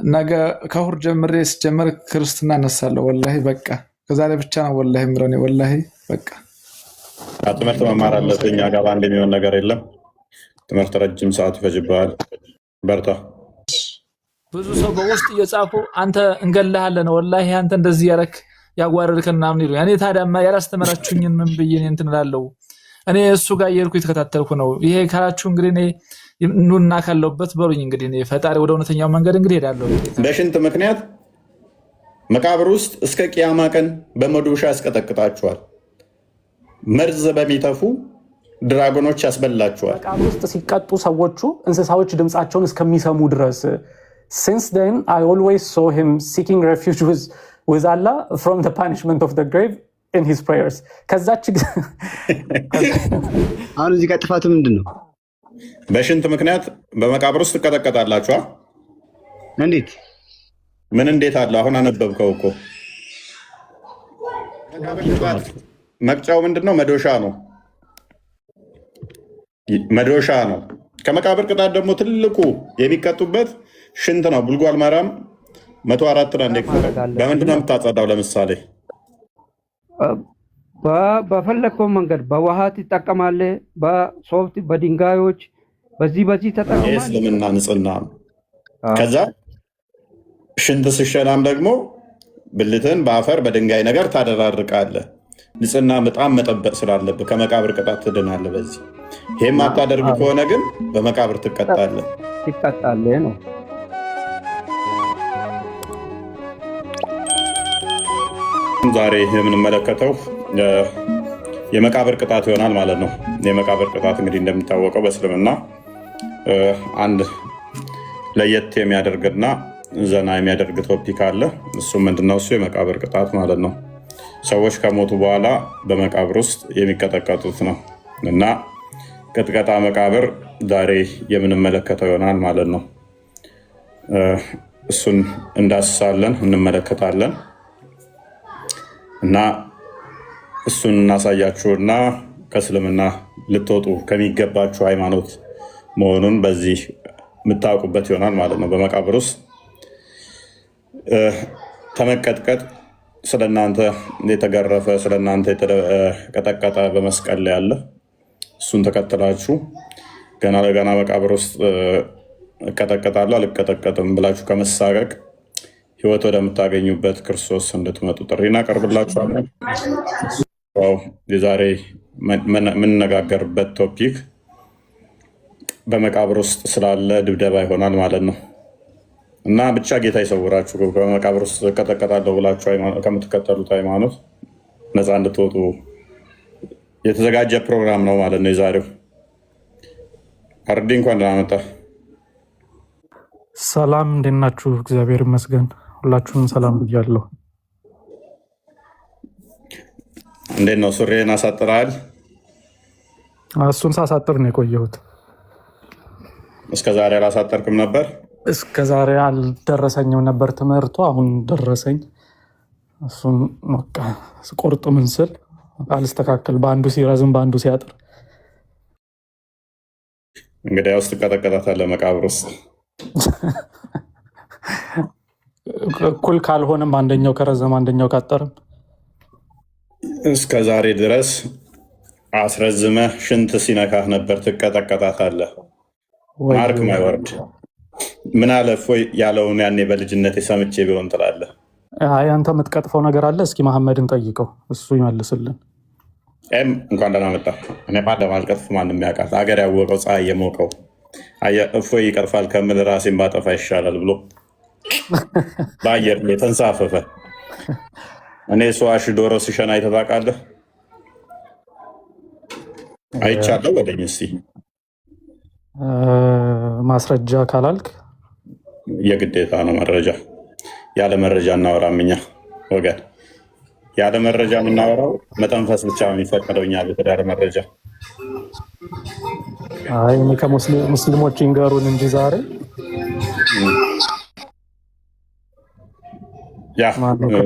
ነገ ከእሑድ ጀምሬ ስጀምር ክርስትና እነሳለሁ። ወላሂ በቃ ከዛሬ ብቻ ነው ወላሂ የምለው እኔ ወላሂ በቃ ትምህርት መማር አለብህ። እኛ ጋር በአንድ የሚሆን ነገር የለም። ትምህርት ረጅም ሰዓት ይፈጅብሃል። በርታ። ብዙ ሰው በውስጥ እየጻፉ አንተ እንገልሃለን ወላሂ አንተ እንደዚህ ያረክ ያጓረድከን ምናምን ይሉ። እኔ ታዲያ ያላስተማራችሁኝን ምን ብዬ እንትን እላለሁ? እኔ እሱ ጋር እየሄድኩ የተከታተልኩ ነው። ይሄ ካላችሁ እንግዲህ እኔ ኑና ካለሁበት በሉኝ። እንግዲህ እኔ ፈጣሪ ወደ እውነተኛው መንገድ እንግዲህ ሄዳለሁ። በሽንት ምክንያት መቃብር ውስጥ እስከ ቅያማ ቀን በመዶሻ ያስቀጠቅጣችኋል። መርዝ በሚተፉ ድራጎኖች ያስበላችኋል። መቃብር ውስጥ ሲቀጡ ሰዎቹ እንስሳዎች ድምፃቸውን እስከሚሰሙ ድረስ since then I always saw him seeking refuge with Allah from the punishment of the grave in his prayers. ከዛች አሁን እዚህ ጋር ጥፋቱ ምንድን ነው? በሽንት ምክንያት በመቃብር ውስጥ ትቀጠቀጣላችኋ። እንዴት? ምን እንዴት አለ? አሁን አነበብከው እኮ። መቅጫው ምንድን ነው? መዶሻ ነው። መዶሻ ነው። ከመቃብር ቅጣት ደግሞ ትልቁ የሚቀጡበት ሽንት ነው። ቡልጓል ማርያም 104 አንዴ በምንድን ነው የምታጸዳው? ለምሳሌ በፈለግከው መንገድ በውሃ ትጠቀማለህ፣ በሶፍት በድንጋዮች በዚህ ተጠቅማለህ። እስልምና ንጽህና ነው። ከዛ ሽንት ስሸናም ደግሞ ብልትን በአፈር በድንጋይ ነገር ታደራርቃለህ። ንጽህና በጣም መጠበቅ ስላለብህ ከመቃብር ቅጣት ትድናለህ። በዚህ ይህም አታደርግ ከሆነ ግን በመቃብር ትቀጣለህ ነው። ዛሬ የምንመለከተው የመቃብር ቅጣት ይሆናል ማለት ነው። የመቃብር ቅጣት እንግዲህ እንደሚታወቀው በእስልምና አንድ ለየት የሚያደርግና ዘና የሚያደርግ ቶፒክ አለ። እሱም ምንድነው? እሱ የመቃብር ቅጣት ማለት ነው። ሰዎች ከሞቱ በኋላ በመቃብር ውስጥ የሚቀጠቀጡት ነው እና ቅጥቀጣ መቃብር ዛሬ የምንመለከተው ይሆናል ማለት ነው። እሱን እንዳስሳለን እንመለከታለን እና እሱን እናሳያችሁና ከእስልምና ልትወጡ ከሚገባችሁ ሃይማኖት መሆኑን በዚህ የምታውቁበት ይሆናል ማለት ነው። በመቃብር ውስጥ ተመቀጥቀጥ ስለእናንተ የተገረፈ ስለእናንተ የተቀጠቀጠ በመስቀል ላይ ያለ እሱን ተከትላችሁ ገና ለገና መቃብር ውስጥ እቀጠቀጣለሁ አልቀጠቀጥም ብላችሁ ከመሳቀቅ ህይወት ወደምታገኙበት ክርስቶስ እንድትመጡ ጥሪ እናቀርብላችኋለን። የዛሬ የምንነጋገርበት ቶፒክ በመቃብር ውስጥ ስላለ ድብደባ ይሆናል ማለት ነው እና ብቻ ጌታ ይሰውራችሁ። በመቃብር ውስጥ እቀጠቀጣለሁ ብላችሁ ከምትከተሉት ሃይማኖት ነፃ እንድትወጡ የተዘጋጀ ፕሮግራም ነው ማለት ነው የዛሬው። አርዲ እንኳን ደህና መጣ። ሰላም እንዴት ናችሁ? እግዚአብሔር ይመስገን። ሁላችሁንም ሰላም ብያለሁ። እንዴት ነው? ሱሪን አሳጥረሃል? እሱን ሳሳጥር ነው የቆየሁት። እስከ ዛሬ አላሳጠርክም ነበር? እስከ ዛሬ አልደረሰኝም ነበር ትምህርቱ፣ አሁን ደረሰኝ። እሱን በቃ ስቆርጥ ምን ስል አልስተካከል፣ በአንዱ ሲረዝም በአንዱ ሲያጥር። እንግዲህ ውስጥ ትቀጠቀጣታለህ መቃብር ውስጥ እኩል ካልሆነም አንደኛው ከረዘም አንደኛው ካጠርም። እስከ ዛሬ ድረስ አስረዝመህ ሽንት ሲነካህ ነበር፣ ትቀጠቀጣታለህ። ማርክ ማይወርድ ምን አለ እፎይ ያለውን ያኔ በልጅነት ሰምቼ ቢሆን ትላለህ። አይ አንተ የምትቀጥፈው ነገር አለ። እስኪ መሐመድን ጠይቀው፣ እሱ ይመልስልን። እንኳን ደህና መጣ። እኔ ማለም አልቀጥፍ፣ ማንም ያውቃል። ሀገር ያወቀው ፀሐይ የሞቀው እፎይ ይቀርፋል ከምል ራሴን ባጠፋ ይሻላል ብሎ በአየር የተንሳፈፈ እኔ ሰዋሽ ዶሮ ሲሸና አይተህ ታውቃለህ? አይቻለሁ በለኝ እስኪ። ማስረጃ ካላልክ የግዴታ ነው መረጃ። ያለ መረጃ እናወራም እኛ ወገን። ያለ መረጃ የምናወራው መተንፈስ ብቻ የሚፈቀደው እኛ ቤት ያለ መረጃ። አይ ከሙስሊሞች ይንገሩን እንጂ ዛሬ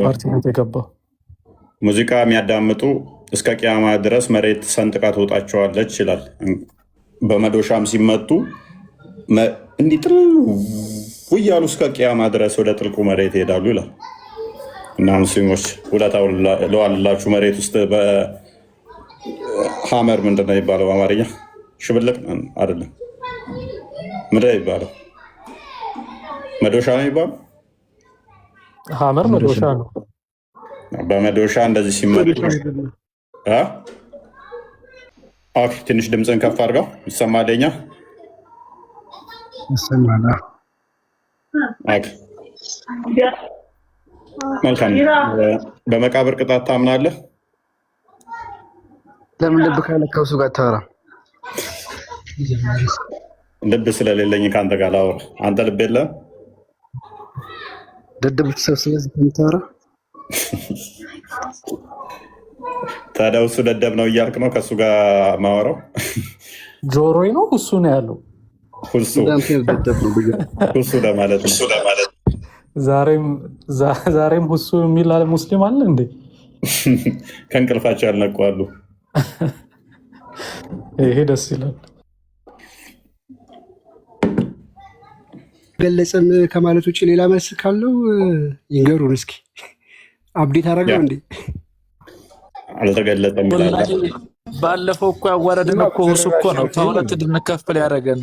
ፓርቲነት የገባው ሙዚቃ የሚያዳምጡ እስከ ቅያማ ድረስ መሬት ሰንጥቃ ትወጣቸዋለች ይላል። በመዶሻም ሲመቱ እንዲህ ጥሩ እያሉ እስከ ቅያማ ድረስ ወደ ጥልቁ መሬት ይሄዳሉ ይላል። እና ሙስሊሞች ውለታው ለዋልላችሁ መሬት ውስጥ በሀመር ምንድን ነው የሚባለው በአማርኛ? ሽብልቅ አይደለም፣ ምንድን ነው የሚባለው? መዶሻ ነው የሚባለው። ሀመር መዶሻ ነው። በመዶሻ እንደዚህ ሲመጡ ትንሽ ድምፅን ከፍ አድርገው ይሰማለኛ። መልካም። በመቃብር ቅጣት ታምናለህ? ለምን ልብ ካለ ከእሱ ጋር ታወራ? ልብ ስለሌለኝ ከአንተ ጋር ላወራ። አንተ ልብ የለም? ደደብ ተሰብስበህ ከምታወራ ታዲያ እሱ ደደብ ነው እያልክ ነው ከእሱ ጋር ማወራው? ጆሮዬ ነው እሱ ነው ያለው። ሁሱ ለማለት ነው። ዛሬም ሁሱ የሚል ሙስሊም አለ እንዴ? ከእንቅልፋቸው ያልነቁ አሉ። ይሄ ደስ ይላል። ገለጽም ከማለት ውጭ ሌላ መልስ ካለው ይንገሩን እስኪ። አብዴት አደረገው እንዴ? አልተገለጸም። ባለፈው እኮ ያዋረድን እኮ እሱ እኮ ነው ከሁለት እንድንከፈል ያደረገን።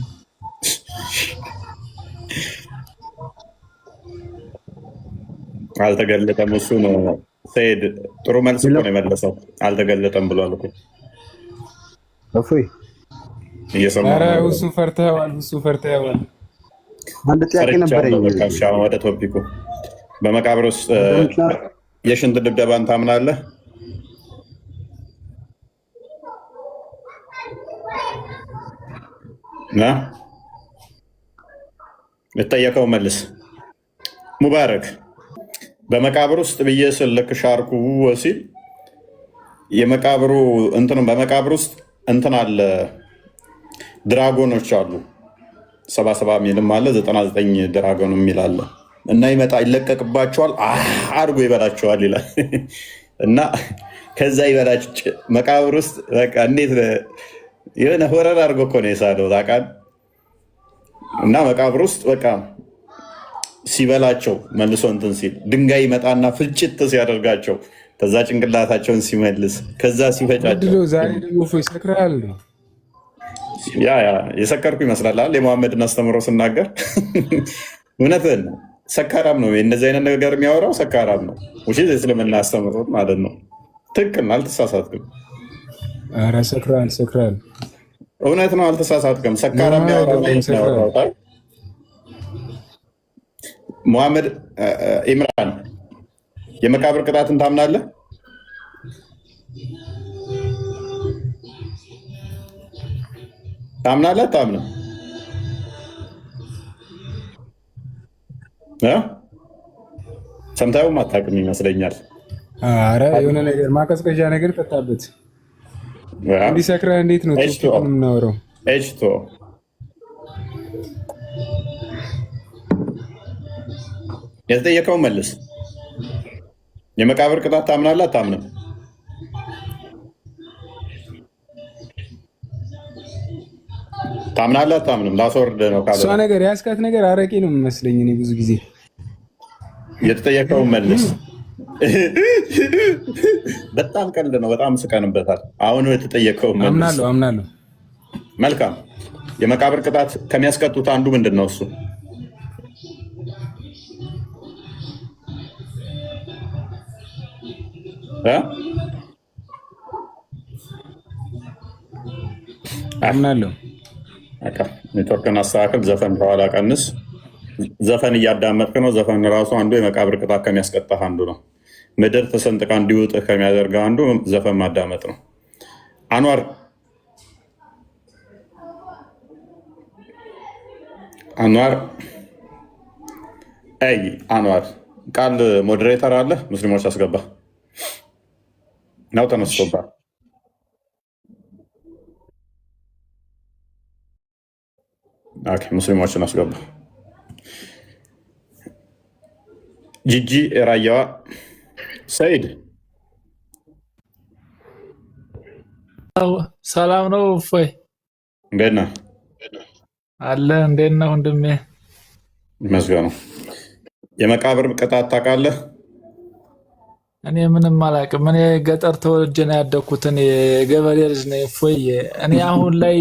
አልተገለጠም። እሱ ነው ሰይድ ጥሩ መልስ እኮ ነው የመለሰው። አልተገለጠም ብሏል እኮ እፎይ። እየሰማሁ ነው። እሱ ፈርተዋል። አንድ ጥያቄ ነበረኝ። ወደ ቶፒኩ በመቃብር ውስጥ የሽንት ድብደባን ታምናለህ? ልጠየቀው መልስ። ሙባረክ በመቃብር ውስጥ ብዬ ስል ልክ ሻርኩ ሲል የመቃብሩ እንትን በመቃብር ውስጥ እንትን አለ፣ ድራጎኖች አሉ። 77 ሚልም አለ 99 ድራጎን የሚል አለ እና ይመጣ ይለቀቅባቸዋል፣ አድርጎ ይበላቸዋል ይላል እና ከዛ ይበላቸው መቃብር ውስጥ በቃ እንዴት የሆነ ሆረር አድርጎ እኮ ነው የሳለው ታውቃለህ። እና መቃብር ውስጥ በቃ ሲበላቸው መልሶ እንትን ሲል ድንጋይ ይመጣና ፍጭት ሲያደርጋቸው ከዛ ጭንቅላታቸውን ሲመልስ ከዛ ሲፈጫቸው ዛሬ ደግሞ ይሰክራል። ያ የሰከርኩ ይመስላል የመሐመድን አስተምሮ ስናገር እውነትህን ነው። ሰካራም ነው እንደዚህ አይነት ነገር የሚያወራው ሰካራም ነው። ውሽ የእስልምና አስተምሮት ማለት ነው። ትክክል፣ አልተሳሳትክም። ኧረ ሰክራል። እውነት ነው፣ አልተሳሳትክም። ሰካራም የሚያወራው ሙሐመድ ኢምራን የመቃብር ቅጣትን ታምናለህ? ታምናለህ? አታምንም? ሰምታዩም አታውቅም ይመስለኛል። ኧረ የሆነ ነገር ማቀዝቀዣ ነገር ጠጣበት እንዲሰክረህ። እንዴት ነው የምናወራው? ኤችቶ የተጠየቀውን መልስ። የመቃብር ቅጣት ታምናለህ? አታምንም? ታምናለህ? አታምንም? ላስወርድ ነው ካለ እሷ ነገር ያስካት ነገር አረቄ ነው የሚመስለኝ እኔ ብዙ ጊዜ። የተጠየቀውን መልስ። በጣም ቀልድ ነው። በጣም ስቀንበታል። አሁን የተጠየቀውን መልስ። አምናለሁ። መልካም። የመቃብር ቅጣት ከሚያስቀጡት አንዱ ምንድን ነው? እሱ አምናለሁ። ኔትወርክን አስተካክል። ዘፈን በኋላ ቀንስ። ዘፈን እያዳመጥክ ነው። ዘፈን ራሱ አንዱ የመቃብር ቅጣት ከሚያስቀጣህ አንዱ ነው። ምድር ተሰንጥቃ እንዲውጥህ ከሚያደርገው አንዱ ዘፈን ማዳመጥ ነው። አንዋር አንዋር ቃል ሞዴሬተር አለ። ሙስሊሞች አስገባ ነው ተነስቶባል። ሙስሊሞችን አስገባ። ጂጂ ራያዋ ሰይድ ሰላም ነው። እፎይ እንዴት ነህ? አለ እንዴት ነህ ወንድሜ? ይመስገነው። የመቃብር ቅጣት ታውቃለህ? እኔ ምንም አላውቅም። እኔ ገጠር ተወልጄ ነው ያደግኩት። እኔ ገበሬ ልጅ ነኝ። እፎዬ እኔ አሁን ላይ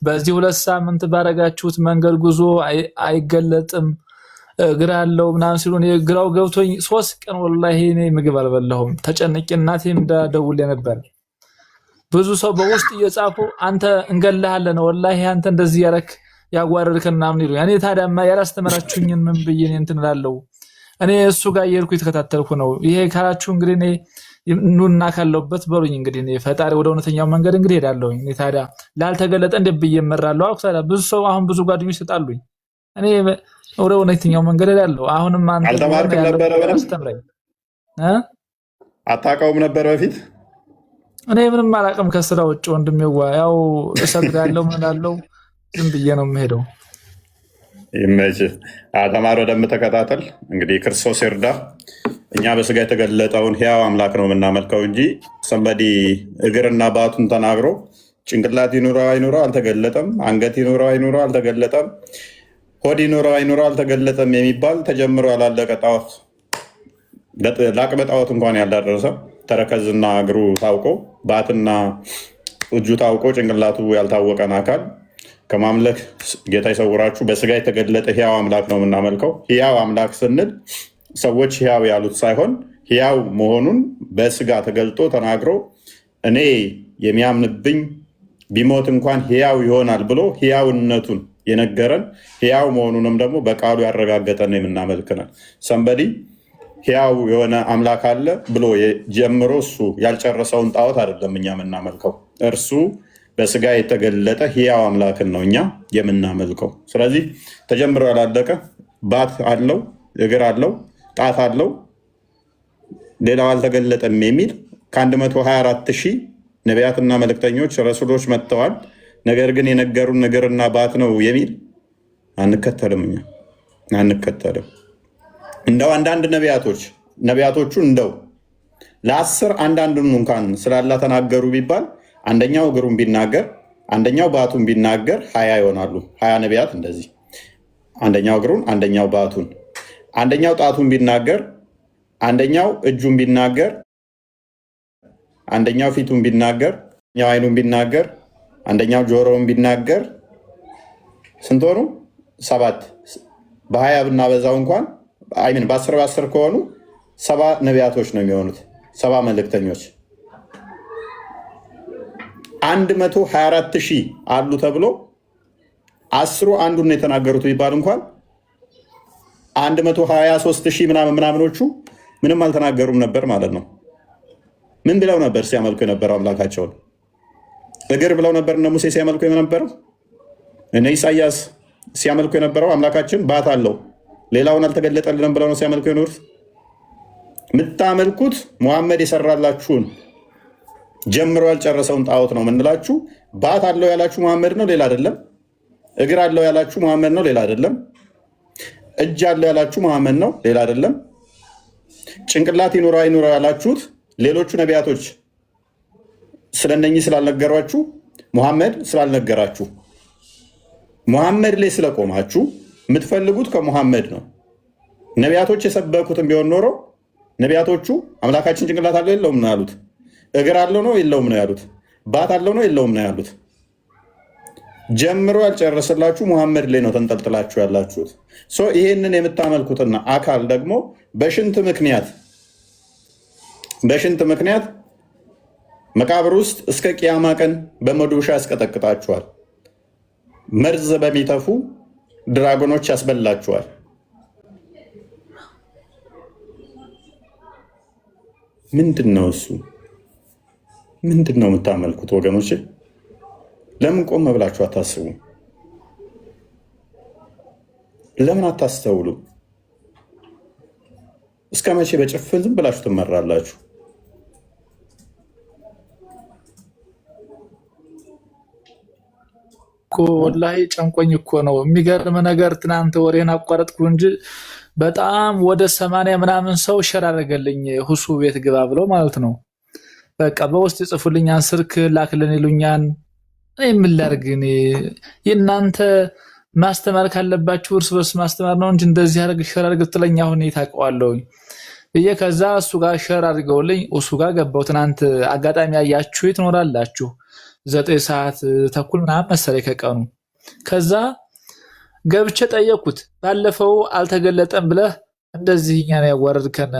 በዚህ 2 ሳምንት ባረጋችሁት መንገድ ጉዞ አይገለጥም እግር አለው ምናምን ሲሉ እኔ ግራው ገብቶኝ 3 ቀን ወላሂ እኔ ምግብ አልበላሁም። ተጨንቄ እናቴም ደውዬ ነበር። ብዙ ሰው በውስጥ እየጻፉ አንተ እንገልሃለን ወላሂ አንተ እንደዚህ ያረክ ያጓረድከን ምናምን ይሉ። እኔ ታዲያማ ያላስተማራችሁኝን ምን ብዬ እንትን እላለሁ? እኔ እሱ ጋር እየሄድኩ የተከታተልኩ ነው። ይሄ ካላችሁ እንግዲህ እኔ ኑና ካለሁበት በሉኝ። እንግዲህ እኔ ፈጣሪ ወደ እውነተኛው መንገድ እንግዲህ ሄዳለሁ። እኔ ታዲያ ላልተገለጠ እንደ ብዬ እመራለሁ? አልኩ። ታዲያ ብዙ ሰው አሁን ብዙ ጓደኞች ይሰጣሉኝ። እኔ ወደ እውነተኛው መንገድ ሄዳለሁ። አሁንም አንተ አልተማርክም ነበረ? አስተምረኝ። አታውቀውም ነበር በፊት? እኔ ምንም አላውቅም ከስራ ውጭ ወንድሜዋ። ያው እሰግዳለሁ ምን እላለሁ፣ ዝም ብዬ ነው የምሄደው። ይመችህ። ተማሪ ወደምተከታተል እንግዲህ ክርስቶስ ይርዳ። እኛ በስጋ የተገለጠውን ሕያው አምላክ ነው የምናመልከው እንጂ ሰንበዲ እግርና ባቱን ተናግሮ ጭንቅላት ይኑረው አይኑረው አልተገለጠም፣ አንገት ይኑረው አይኑረው አልተገለጠም፣ ሆድ ይኑረው አይኑረው አልተገለጠም የሚባል ተጀምሮ ያላለቀ ጣዖት፣ ለአቅመ ጣዖት እንኳን ያልደረሰ ተረከዝና እግሩ ታውቆ ባትና እጁ ታውቆ ጭንቅላቱ ያልታወቀን አካል ከማምለክ ጌታ ይሰውራችሁ። በስጋ የተገለጠ ሕያው አምላክ ነው የምናመልከው። ሕያው አምላክ ስንል ሰዎች ሕያው ያሉት ሳይሆን ሕያው መሆኑን በስጋ ተገልጦ ተናግሮ እኔ የሚያምንብኝ ቢሞት እንኳን ሕያው ይሆናል ብሎ ሕያውነቱን የነገረን ሕያው መሆኑንም ደግሞ በቃሉ ያረጋገጠን የምናመልክነን ሰንበዲ ሕያው የሆነ አምላክ አለ ብሎ ጀምሮ እሱ ያልጨረሰውን ጣዖት አይደለም እኛ የምናመልከው። እርሱ በስጋ የተገለጠ ሕያው አምላክን ነው እኛ የምናመልከው። ስለዚህ ተጀምሮ ያላለቀ ባት አለው፣ እግር አለው፣ ጣት አለው፣ ሌላው አልተገለጠም የሚል ከ124 ሺህ ነቢያትና መልእክተኞች ረሱሎች መጥተዋል። ነገር ግን የነገሩን እግርና ባት ነው የሚል አንከተልም፣ እኛ አንከተልም። እንደው አንዳንድ ነቢያቶቹ እንደው ለ10 አንዳንዱን እንኳን ስላላ ተናገሩ ቢባል አንደኛው እግሩን ቢናገር አንደኛው ባቱን ቢናገር 20 ይሆናሉ። 20 ነቢያት እንደዚህ አንደኛው እግሩን አንደኛው ባቱን አንደኛው ጣቱን ቢናገር አንደኛው እጁን ቢናገር አንደኛው ፊቱን ቢናገር አንደኛው አይኑን ቢናገር አንደኛው ጆሮውን ቢናገር ስንት ሆኑ? 7። በ20 ብናበዛው እንኳን በ10 ከሆኑ 70 ነቢያቶች ነው የሚሆኑት፣ 70 መልእክተኞች። 124 ሺህ አሉ ተብሎ 10 አንዱን የተናገሩት ቢባል እንኳን 123 ሺህ ምናምኖቹ ምንም አልተናገሩም ነበር ማለት ነው። ምን ብለው ነበር ሲያመልኩ የነበረው አምላካቸውን? እግር ብለው ነበር እነ ሙሴ ሲያመልኩ የነበረው። እነ ኢሳያስ ሲያመልኩ የነበረው አምላካችን ባት አለው ሌላውን አልተገለጠልንም ብለው ነው ሲያመልኩ የኖሩት። የምታመልኩት ሙሐመድ የሰራላችሁን ጀምሮ ያልጨረሰውን ጣዖት ነው ምንላችሁ። ባት አለው ያላችሁ ሙሐመድ ነው፣ ሌላ አይደለም። እግር አለው ያላችሁ ሙሐመድ ነው፣ ሌላ አይደለም። እጅ አለው ያላችሁ ሙሐመድ ነው፣ ሌላ አይደለም። ጭንቅላት ይኑረው አይኑረው ያላችሁት ሌሎቹ ነቢያቶች ስለነኚህ ስላልነገሯችሁ፣ ሙሐመድ ስላልነገራችሁ፣ ሙሐመድ ላይ ስለቆማችሁ የምትፈልጉት ከሙሐመድ ነው። ነቢያቶች የሰበኩትን ቢሆን ኖሮ ነቢያቶቹ አምላካችን ጭንቅላት አለው የለውም ነው ያሉት። እግር አለው ነው የለውም ነው ያሉት። ባት አለው ነው የለውም ነው ያሉት። ጀምሮ ያልጨረሰላችሁ ሙሐመድ ላይ ነው ተንጠልጥላችሁ ያላችሁት። ይሄንን የምታመልኩትና አካል ደግሞ በሽንት ምክንያት መቃብር ውስጥ እስከ ቅያማ ቀን በመዶሻ ያስቀጠቅጣችኋል። መርዝ በሚተፉ ድራጎኖች ያስበላችኋል። ምንድን ነው እሱ? ምንድን ነው የምታመልኩት ወገኖች? ለምን ቆም ብላችሁ አታስቡ? ለምን አታስተውሉ? እስከ መቼ በጭፍን ዝም ብላችሁ ትመራላችሁ? ወላሂ ጨንቆኝ እኮ ነው። የሚገርም ነገር ትናንት ወሬን አቋረጥኩ እንጂ በጣም ወደ 80 ምናምን ሰው ሸር አደረገልኝ። ሁሱ ቤት ግባ ብለው ማለት ነው። በቃ በውስጥ ይጽፉልኛል፣ ስልክ ላክልን ይሉኛል። እኔ ምን ላድርግ? የእናንተ ማስተማር ካለባችሁ እርስ በርስ ማስተማር ነው እንጂ እንደዚህ አድርግ ሸር አድርግ ትለኛ አሁን ታውቀዋለሁኝ ብዬ ከዛ እሱ ጋር ሸር አድርገውልኝ እሱ ጋር ገባው። ትናንት አጋጣሚ ያያችሁ ትኖራላችሁ 9 ሰዓት ተኩል ምናምን መሰለኝ ከቀኑ። ከዛ ገብቼ ጠየቅኩት። ባለፈው አልተገለጠም ብለህ እንደዚህ እኛን ያዋረድከን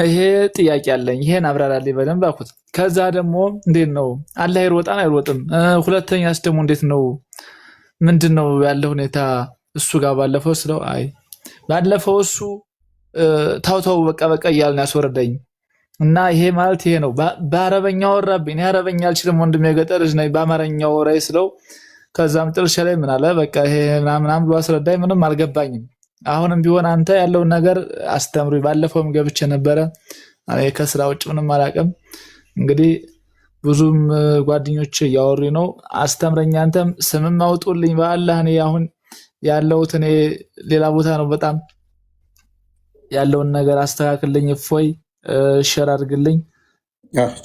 ይሄ ጥያቄ አለኝ ይሄን አብራራልኝ በደንብ አልኩት። ከዛ ደግሞ እንዴት ነው አላህ ይሮጣን አይሮጥም? ሁለተኛስ ደግሞ እንዴት ነው ምንድነው ያለው ሁኔታ እሱ ጋር ባለፈው ስለው አይ ባለፈው እሱ ታውታው በቃ እያልን ያስወረደኝ እና ይሄ ማለት ይሄ ነው በአረበኛ ወራብኝ። እኔ አረበኛ አልችልም ወንድሜ የገጠር ልጅ ነኝ በአማርኛ ወራይ ስለው ከዛም ጥርሻ ላይ ምን አለ በቃ ይሄ ምናምን ብሎ አስረዳኝ። ምንም አልገባኝም። አሁንም ቢሆን አንተ ያለውን ነገር አስተምሩኝ። ባለፈውም ገብቼ ነበረ እኔ ከስራ ውጭ ምንም አላውቅም። እንግዲህ ብዙም ጓደኞች እያወሩ ነው። አስተምረኝ አንተም ስምም አውጡልኝ በአላህ። እኔ አሁን ያለሁት እኔ ሌላ ቦታ ነው። በጣም ያለውን ነገር አስተካክልኝ። እፎይ ሸር አድርግልኝ።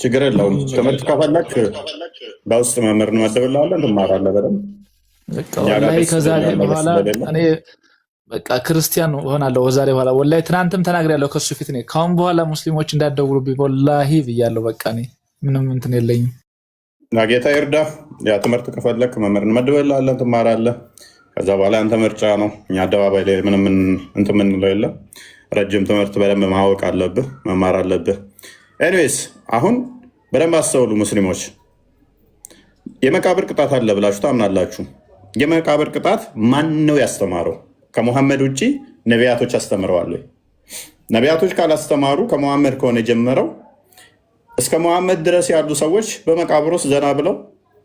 ችግር የለውም። ትምህርት ከፈለክ በውስጥ መምህር እንመድብልሃለን፣ ትማራለህ በደምብ። ወላሂ ከዛሬ በኋላ እኔ በቃ ክርስቲያን ሆናለሁ። ዛሬ በኋላ ወላሂ ትናንትም ተናግሬያለሁ ከሱ ፊት እኔ ካሁን በኋላ ሙስሊሞች እንዳትደውሉብኝ ወላሂ ብያለሁ። በቃ እኔ ምንም እንትን የለኝም። ጌታ ይርዳ። ያ ትምህርት ከፈለክ መምህር እንመድብልሃለን፣ ትማራለህ። ከዛ በኋላ አንተ ምርጫ ነው። እኛ አደባባይ ላይ ምንም እንትን የምንለው የለም። ረጅም ትምህርት በደንብ ማወቅ አለብህ፣ መማር አለብህ። ኤኒዌይስ አሁን በደንብ አስተውሉ ሙስሊሞች። የመቃብር ቅጣት አለ ብላችሁ ታምናላችሁ? የመቃብር ቅጣት ማን ነው ያስተማረው? ከሙሐመድ ውጭ ነቢያቶች አስተምረዋል ወይ? ነቢያቶች ካላስተማሩ ከሙሐመድ ከሆነ የጀመረው እስከ ሙሐመድ ድረስ ያሉ ሰዎች በመቃብር ውስጥ ዘና ብለው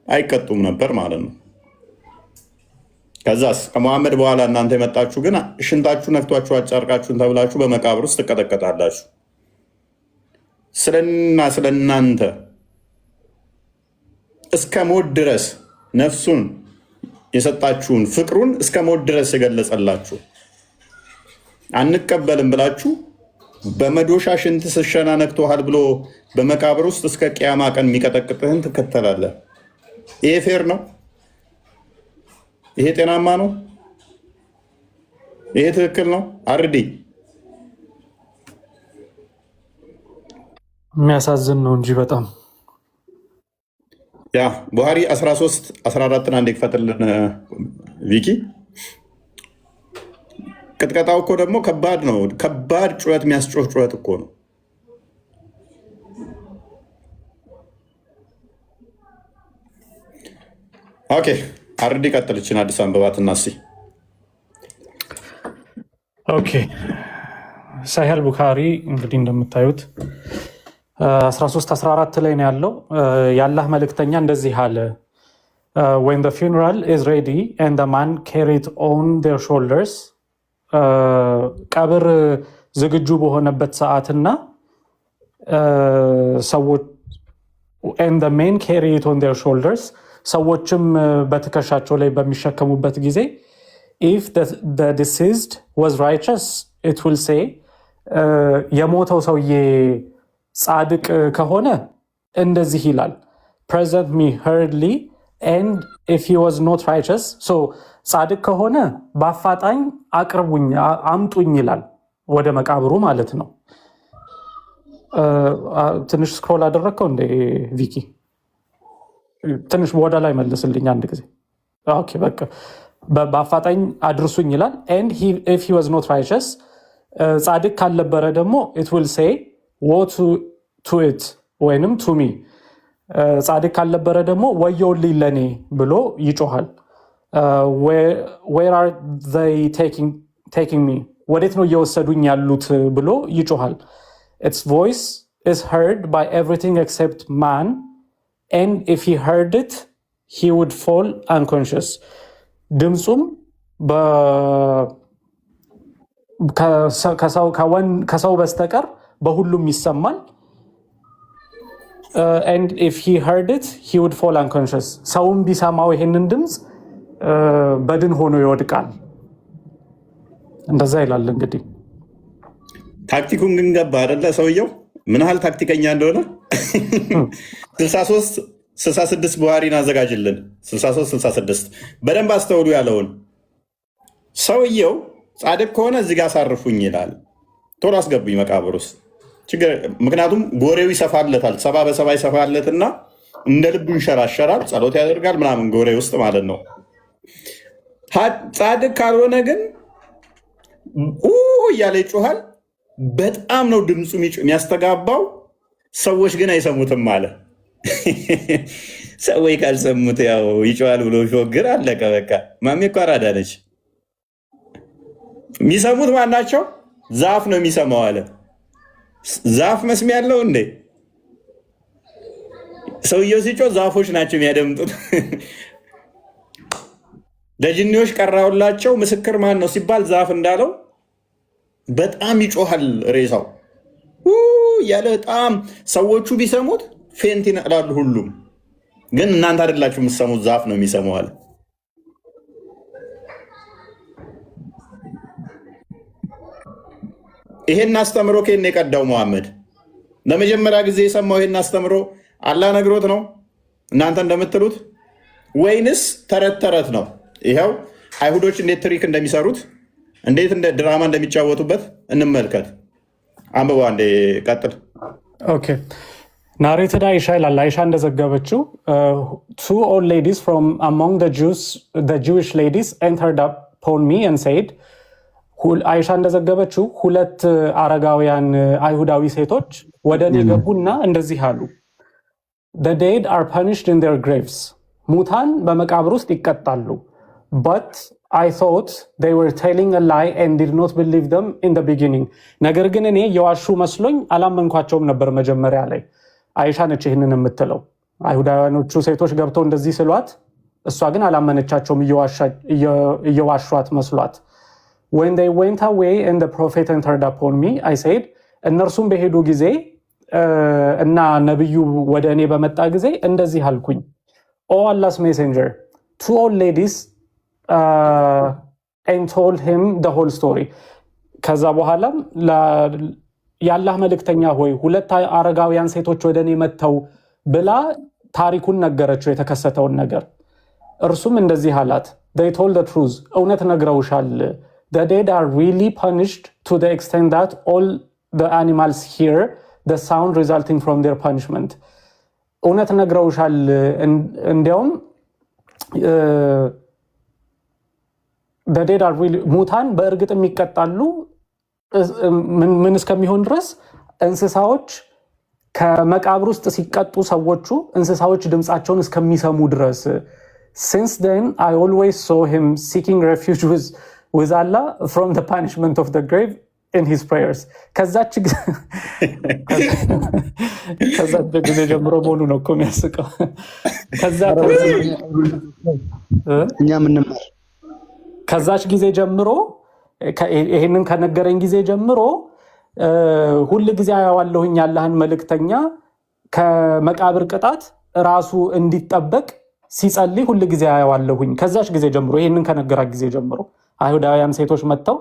አይቀጡም ነበር ማለት ነው። ከዛስ ከሙሐመድ በኋላ እናንተ የመጣችሁ ግን ሽንታችሁ ነክቷችሁ አጫርቃችሁን ተብላችሁ በመቃብር ውስጥ ትቀጠቀጣላችሁ። ስለእናንተ እስከ ሞት ድረስ ነፍሱን የሰጣችሁን ፍቅሩን እስከ ሞት ድረስ የገለጸላችሁ አንቀበልም ብላችሁ በመዶሻ ሽንት ስሸና ነክቶሃል ብሎ በመቃብር ውስጥ እስከ ቅያማ ቀን የሚቀጠቅጥህን ትከተላለህ። ይሄ ፌር ነው? ይሄ ጤናማ ነው? ይሄ ትክክል ነው? አርዲ የሚያሳዝን ነው እንጂ በጣም ያ ቡሃሪ 13-14 አንድ ይክፈትልን ቪኪ። ቅጥቀጣው እኮ ደግሞ ከባድ ነው። ከባድ ጩኸት፣ የሚያስጮህ ጩኸት እኮ ነው። ኦኬ አርዲ ቀጥልችን አዲስ አንበባት እናሲ። ኦኬ ሳሂህ ቡኻሪ እንግዲህ እንደምታዩት 13-14 ላይ ነው ያለው። የአላህ መልእክተኛ እንደዚህ አለ when the funeral is ready and the man carried on their shoulders ቀብር ዝግጁ በሆነበት ሰዓትና ሰዎች and the men carry it on their shoulders ሰዎችም በትከሻቸው ላይ በሚሸከሙበት ጊዜ if the deceased was righteous it will say የሞተው ሰውዬ ጻድቅ ከሆነ እንደዚህ ይላል present me hurriedly and if he was not righteous so ጻድቅ ከሆነ በአፋጣኝ አቅርቡኝ አምጡኝ ይላል ወደ መቃብሩ ማለት ነው። ትንሽ ስክሮል አደረግከው እንደ ቪኪ ትንሽ ወደ ላይ መልስልኝ አንድ ጊዜ። ኦኬ በቃ በአፋጣኝ አድርሱኝ ይላል and if he was not righteous ጻድቅ ካልነበረ ደግሞ it will say woe to it ወይንም to me ጻድቅ ካልነበረ ደግሞ ወየውልኝ ለኔ ብሎ ይጮሃል። where are they taking me ወዴት ነው እየወሰዱኝ ያሉት ብሎ ይጮሃል። its voice is heard by everything except man and if he heard it he would fall unconscious ድምፁም ከሰው በስተቀር በሁሉም ይሰማል። and if he heard it he would fall unconscious ሰውም ቢሰማው ይሄንን ድምፅ በድን ሆኖ ይወድቃል። እንደዛ ይላል። እንግዲህ ታክቲኩን ግን ገባ አይደለ? ሰውየው ምን ያህል ታክቲከኛ እንደሆነ 63-66 ቡሃሪን አዘጋጅልን። 63-66 በደንብ አስተውሉ ያለውን ሰውየው ጻድቅ ከሆነ እዚህ ጋር አሳርፉኝ ይላል። ቶሎ አስገቡኝ መቃብር ውስጥ ምክንያቱም ጎሬው ይሰፋለታል፣ 70 በ70 ይሰፋለትና እንደ ልቡ ይንሸራሸራል፣ ጸሎት ያደርጋል ምናምን ጎሬ ውስጥ ማለት ነው። ጻድቅ ካልሆነ ግን እያለ ይጮሃል። በጣም ነው ድምፁ የሚያስተጋባው፣ ሰዎች ግን አይሰሙትም አለ። ሰዎች ካልሰሙት ያው ይጮሃል ብሎ ሾግር አለቀ በቃ። ማሜ እኮ አራዳ ነች። የሚሰሙት ማናቸው? ዛፍ ነው የሚሰማው አለ። ዛፍ መስሚያ ያለው እንዴ? ሰውየው ሲጮህ ዛፎች ናቸው የሚያደምጡት። ለጅኒዎች ቀራውላቸው ምስክር ማን ነው ሲባል ዛፍ እንዳለው በጣም ይጮሃል ሬሳው ያለ በጣም ሰዎቹ ቢሰሙት ፌንት ይነቅላሉ ሁሉም። ግን እናንተ አይደላችሁ የምትሰሙት ዛፍ ነው የሚሰማው አለ። ይሄን አስተምሮ ከኔ የቀዳው መሐመድ ለመጀመሪያ ጊዜ የሰማው ይሄን አስተምሮ አላህ ነግሮት ነው እናንተ እንደምትሉት ወይንስ ተረት ተረት ነው? ይሄው አይሁዶች እንዴት ትሪክ እንደሚሰሩት እንዴት እንደ ድራማ እንደሚጫወቱበት እንመልከት። አንብባ እንደ ቀጥል። ኦኬ ናሬትድ አይሻ ይላል። አይሻ እንደዘገበችው two old ladies from among the Jewish ladies entered upon me and said አይሻ እንደዘገበችው ሁለት አረጋውያን አይሁዳዊ ሴቶች ወደ እኔ ገቡና እንደዚህ አሉ። The dead are punished in their graves. ሙታን በመቃብር ውስጥ ይቀጣሉ. But I thought they were telling a lie and did not believe them in the beginning. ነገር ግን እኔ የዋሹ መስሎኝ አላመንኳቸውም ነበር መጀመሪያ ላይ። አይሻ ነች ይህንን የምትለው። አይሁዳውያኖቹ ሴቶች ገብተው እንደዚህ ስሏት እሷ ግን አላመነቻቸውም እየዋሿት መስሏት። When they went away and the prophet entered upon me, I said, እነርሱም በሄዱ ጊዜ እና ነብዩ ወደ እኔ በመጣ ጊዜ እንደዚህ አልኩኝ። Oh Allah's messenger, two old ladies and told him the whole story. ከዛ በኋላም የአላህ መልእክተኛ ሆይ ሁለት አረጋውያን ሴቶች ወደ እኔ መጥተው ብላ ታሪኩን ነገረችው የተከሰተውን ነገር። እርሱም እንደዚህ አላት። They told the truth, እውነት ነግረውሻል። The dead are really punished to the extent that all the animals hear the sound resulting from their punishment. እውነት ነግረውሻል። እንዲያውም the dead are really ሙታን በእርግጥ የሚቀጣሉ ምን እስከሚሆን ድረስ እንስሳዎች ከመቃብር ውስጥ ሲቀጡ ሰዎቹ እንስሳዎች ድምፃቸውን እስከሚሰሙ ድረስ since then I always saw him seeking refuge with Allah from the punishment of the grave in his prayers. ከዛች ጊዜ ጀምሮ መሆኑ ነው እኮ የሚያስቀው። ከዛች ጊዜ ጀምሮ ይሄንን ከነገረኝ ጊዜ ጀምሮ ሁል ጊዜ አያዋለሁኝ ያለህን መልእክተኛ ከመቃብር ቅጣት ራሱ እንዲጠበቅ ሲጸልይ ሁል ጊዜ አያዋለሁኝ። ከዛች ጊዜ ጀምሮ ይሄንን ከነገራት ጊዜ ጀምሮ አይሁዳውያን ሴቶች መጥተው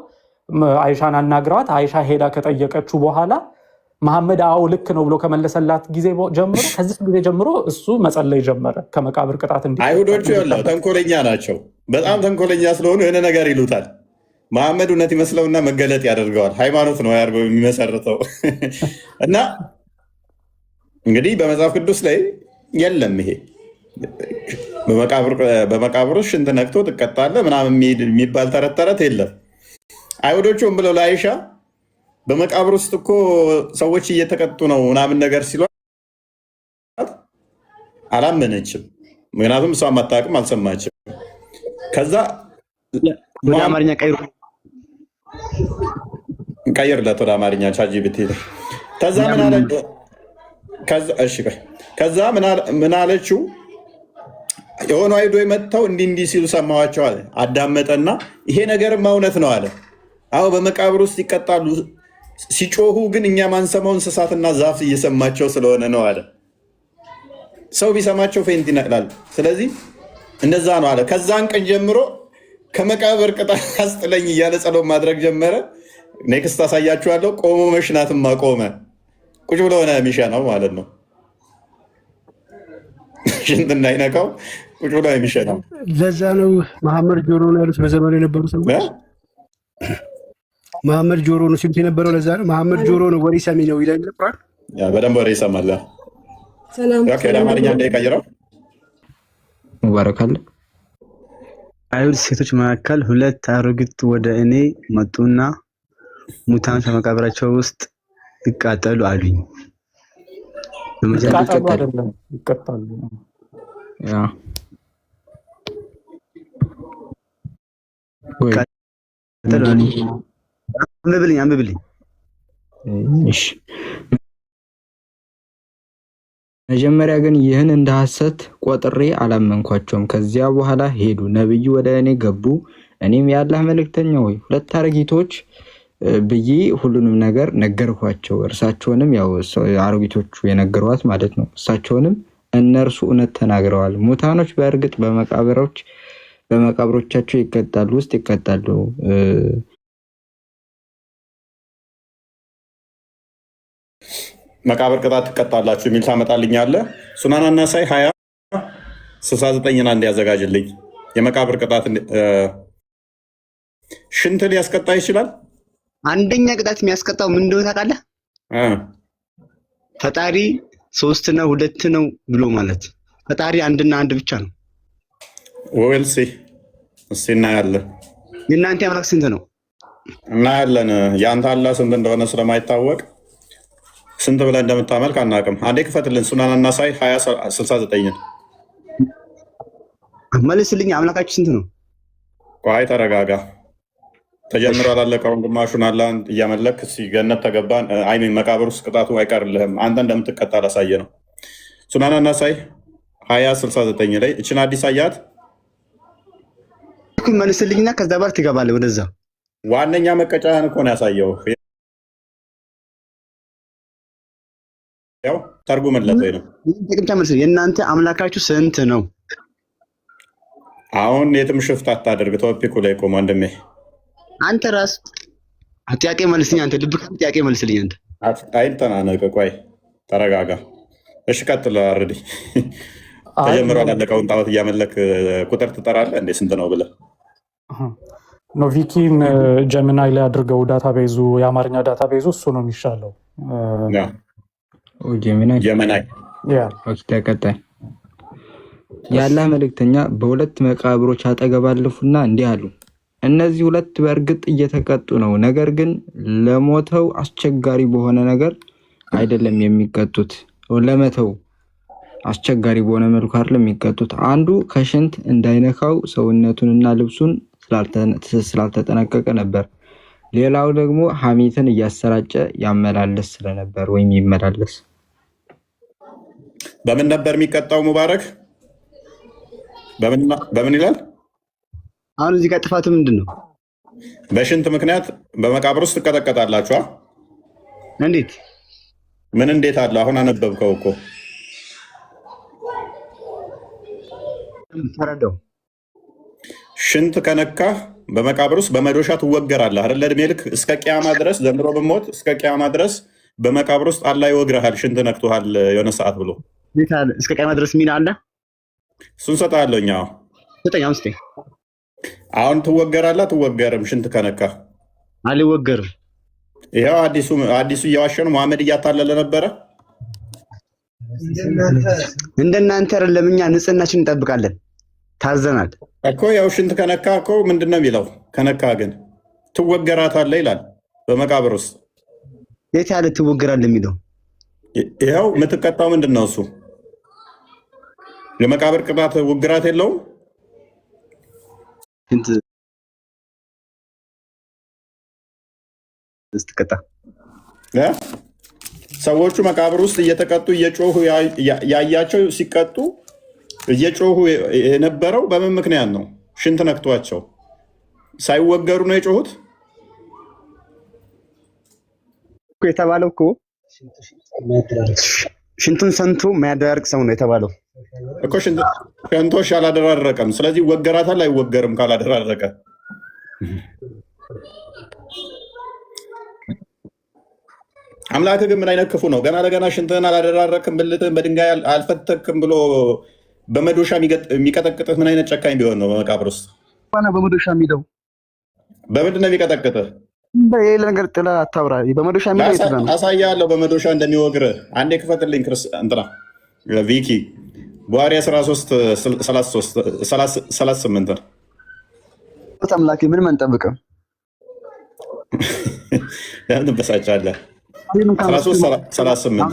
አይሻን አናግረዋት አይሻ ሄዳ ከጠየቀችው በኋላ መሐመድ አዎ ልክ ነው ብሎ ከመለሰላት ጊዜ ጀምሮ ከዚህ ጊዜ ጀምሮ እሱ መጸለይ ጀመረ ከመቃብር ቅጣት እንዲ። አይሁዶቹ ያለው ተንኮለኛ ናቸው። በጣም ተንኮለኛ ስለሆኑ የሆነ ነገር ይሉታል። መሐመድ እውነት ይመስለውና መገለጥ ያደርገዋል። ሃይማኖት ነው ያርገው የሚመሰርተው እና እንግዲህ በመጽሐፍ ቅዱስ ላይ የለም ይሄ በመቃብር ሽንት ነክቶ ትቀጣለህ ምናምን የሚባል ተረት ተረት የለም። አይሁዶቹም ብለው ለአይሻ በመቃብር ውስጥ እኮ ሰዎች እየተቀጡ ነው ምናምን ነገር ሲሏት አላመነችም። ምክንያቱም እሷ አታውቅም፣ አልሰማችም። ከዛ ወደ አማርኛ ቀይርለት ወደ አማርኛ ቻትጂፒቲ። ከዛ ምን አለችው? የሆኑ አይሁዶች መጥተው እንዲህ ሲሉ ሰማዋቸዋል። አዳመጠና ይሄ ነገርማ እውነት ነው አለ። አዎ በመቃብር ውስጥ ይቀጣሉ፣ ሲጮሁ ግን እኛ ማንሰማው እንስሳትና ዛፍ እየሰማቸው ስለሆነ ነው አለ። ሰው ቢሰማቸው ፌንት ይነቅላል። ስለዚህ እንደዛ ነው አለ። ከዛን ቀን ጀምሮ ከመቃብር ቅጣት አስጥለኝ እያለ ጸሎት ማድረግ ጀመረ። ኔክስት አሳያችኋለሁ። ቆሞ መሽናትም አቆመ። ቁጭ ብሎ ሆነ ሚሻ ነው ማለት ነው። ሽንት እንዳይነካው ቁጭ ብሎ የሚሸጠው። ለዛ ነው መሐመድ ጆሮ ነው ያሉት በዘመኑ የነበሩ ሰዎች። መሐመድ ጆሮ ነው ሲሉት የነበረው ለዛ ነው። መሐመድ ጆሮ ነው ወሬ ሰሚ ነው ይላል ቁርአን። በደንብ ወሬ ይሰማል። ወደ አማርኛ እንዳይቀይረው ሙባረካለ። አይሁድ ሴቶች መካከል 2 አሮጊት ወደ እኔ መጡና ሙታን ከመቃብራቸው ውስጥ ይቃጠሉ አሉኝ። ይቀጣሉ። አንብብልኝ። እሺ መጀመሪያ ግን ይህን እንደ ሐሰት ቆጥሬ አላመንኳቸውም። ከዚያ በኋላ ሄዱ። ነብዩ ወደ እኔ ገቡ። እኔም የአላህ መልእክተኛ ሆይ 2 አሮጊቶች ብዬ ሁሉንም ነገር ነገርኳቸው። እርሳቸውንም ያው አሮጊቶቹ የነገሯት ማለት ነው። እርሳቸውንም እነርሱ እውነት ተናግረዋል። ሙታኖች በእርግጥ በመቃብሮቻቸው ይቀጣሉ ውስጥ ይቀጣሉ። መቃብር ቅጣት ትቀጣላችሁ የሚል ታመጣልኛለህ። ሱናን አናሳይ 20:69 እንዲያዘጋጅልኝ የመቃብር ቅጣት ሽንት ሊያስቀጣ ይችላል። አንደኛ ቅጣት የሚያስቀጣው ምን እንደሆነ ታውቃለህ? ፈጣሪ 3 ነው 2 ነው ብሎ ማለት ፈጣሪ 1 እና 1 ብቻ ነው። ወልሲ እስቲ እናያለን። የእናንተ አምላክ ስንት ነው? እናያለን። ያንተ አላህ ስንት እንደሆነ ስለማይታወቅ ስንት ብለህ እንደምታመልክ አናውቅም። አንዴ ክፈትልን። ሱናን አናሳይ 20:69 መልስልኝ። አምላካችሁ ስንት ነው? ቆይ ተረጋጋ። ተጀምሮ አላለቀውም። ግማሹን አላህን እያመለክ ገነት ተገባን። አይሚን መቃብር ውስጥ ቅጣቱ አይቀርልህም። አንተ እንደምትቀጣ ላሳየ ነው። ሱናን አናሳይ 20:69 ላይ እችን አዲስ አያት መልስልኝና ከዛ ባር ትገባለህ ወደዛ። ዋነኛ መቀጫህን እኮ ነው ያሳየው። ያው ተርጉምለት ወይ ነው የእናንተ አምላካችሁ ስንት ነው? አሁን የትም ሽፍት አታደርግ። ቶፒኩ ላይ ቆም ወንድሜ። አንተ ራስ ጥያቄ መልስልኝ። አንተ ልብ ጥያቄ መልስልኝ። አንተ አይተናነቅ። ቆይ ተረጋጋ። እሺ ቀጥል። አርዲ ተጀምሮ አላለቀውን ጣዖት እያመለክ ቁጥር ትጠራለህ እንዴ? ስንት ነው ብለህ ኖቪኪን ጀሚናይ ላይ አድርገው ዳታቤዙ የአማርኛ ዳታቤዙ እሱ ነው የሚሻለው። ጀሚናይ ተቀጣይ የአላህ መልእክተኛ በ2 መቃብሮች አጠገብ አለፉና እንዲህ አሉ። እነዚህ 2 በእርግጥ እየተቀጡ ነው፣ ነገር ግን ለሞተው አስቸጋሪ በሆነ ነገር አይደለም የሚቀጡት። ለመተው አስቸጋሪ በሆነ መልኩ አይደለም የሚቀጡት። አንዱ ከሽንት እንዳይነካው ሰውነቱንና ልብሱን ስላልተጠነቀቀ ነበር። ሌላው ደግሞ ሐሜትን እያሰራጨ ያመላለስ ስለነበር ወይም ይመላለስ። በምን ነበር የሚቀጣው? ሙባረክ በምን ይላል? አሁን እዚህ ጋር ጥፋቱ ምንድን ነው? በሽንት ምክንያት በመቃብር ውስጥ ትቀጠቀጣላችሁ። እንዴት? ምን እንዴት አለ? አሁን አነበብከው እኮ። ተረዳው። ሽንት ከነካህ በመቃብር ውስጥ በመዶሻ ትወገራለህ አይደል? እድሜ ልክ እስከ ቂያማ ድረስ ዘንድሮ ብሞት እስከ ቂያማ ድረስ በመቃብር ውስጥ አላህ ይወግረሃል። ሽንት ነክቶሃል የሆነ ሰዓት ብሎ እስከ ቂያማ ድረስ ሚና አለ። እሱን ሰጥሃለሁ። አሁን ትወገራለህ አትወገርም? ሽንት ከነካህ አልወገርም። ይኸው አዲሱ እየዋሸ ነው። መሐመድ እያታለለ ነበረ። እንደናንተ አይደለም። እኛ ንጽህናችን እንጠብቃለን፣ ታዘናል እኮ። ያው ሽንት ከነካ እኮ ምንድን ነው የሚለው? ከነካ ግን ትወገራታለህ ይላል በመቃብር ውስጥ። የት ያለ ትወገራለህ የሚለው? ይኸው የምትቀጣው ምንድን ነው? እሱ የመቃብር ቅጣት ውግራት የለውም። ሰዎቹ መቃብር ውስጥ እየተቀጡ እየጮሁ ያያቸው ሲቀጡ እየጮሁ የነበረው በምን ምክንያት ነው? ሽንት ነክቷቸው ሳይወገሩ ነው የጮሁት የተባለው እኮ። ሽንቱን ሰምቶ ማያደራርቅ ሰው ነው የተባለው እኮ። ሽንቶሽ አላደራረቀም። ስለዚህ ወገራታል አይወገርም ካላደራረቀ። አምላክ ግን ምን አይነት ክፉ ነው! ገና ለገና ሽንትህን አላደራረክም ብልትህን በድንጋይ አልፈተክም ብሎ በመዶሻ የሚቀጠቅጥህ ምን አይነት ጨካኝ ቢሆን ነው? በመቃብር ውስጥ በመዶሻ የሚለው በምንድን ነው የሚቀጠቅጥህ? ሌላ ነገር ጥላ አታውራ። በመዶሻ የሚለው አሳያለሁ። በመዶሻ እንደሚወግርህ አንዴ ክፈትልኝ። እንትና ቪኪ ቡሃሪ 13:38 አምላኬ ምንም አንጠብቅም። ለምን ትበሳጫለህ? 13:38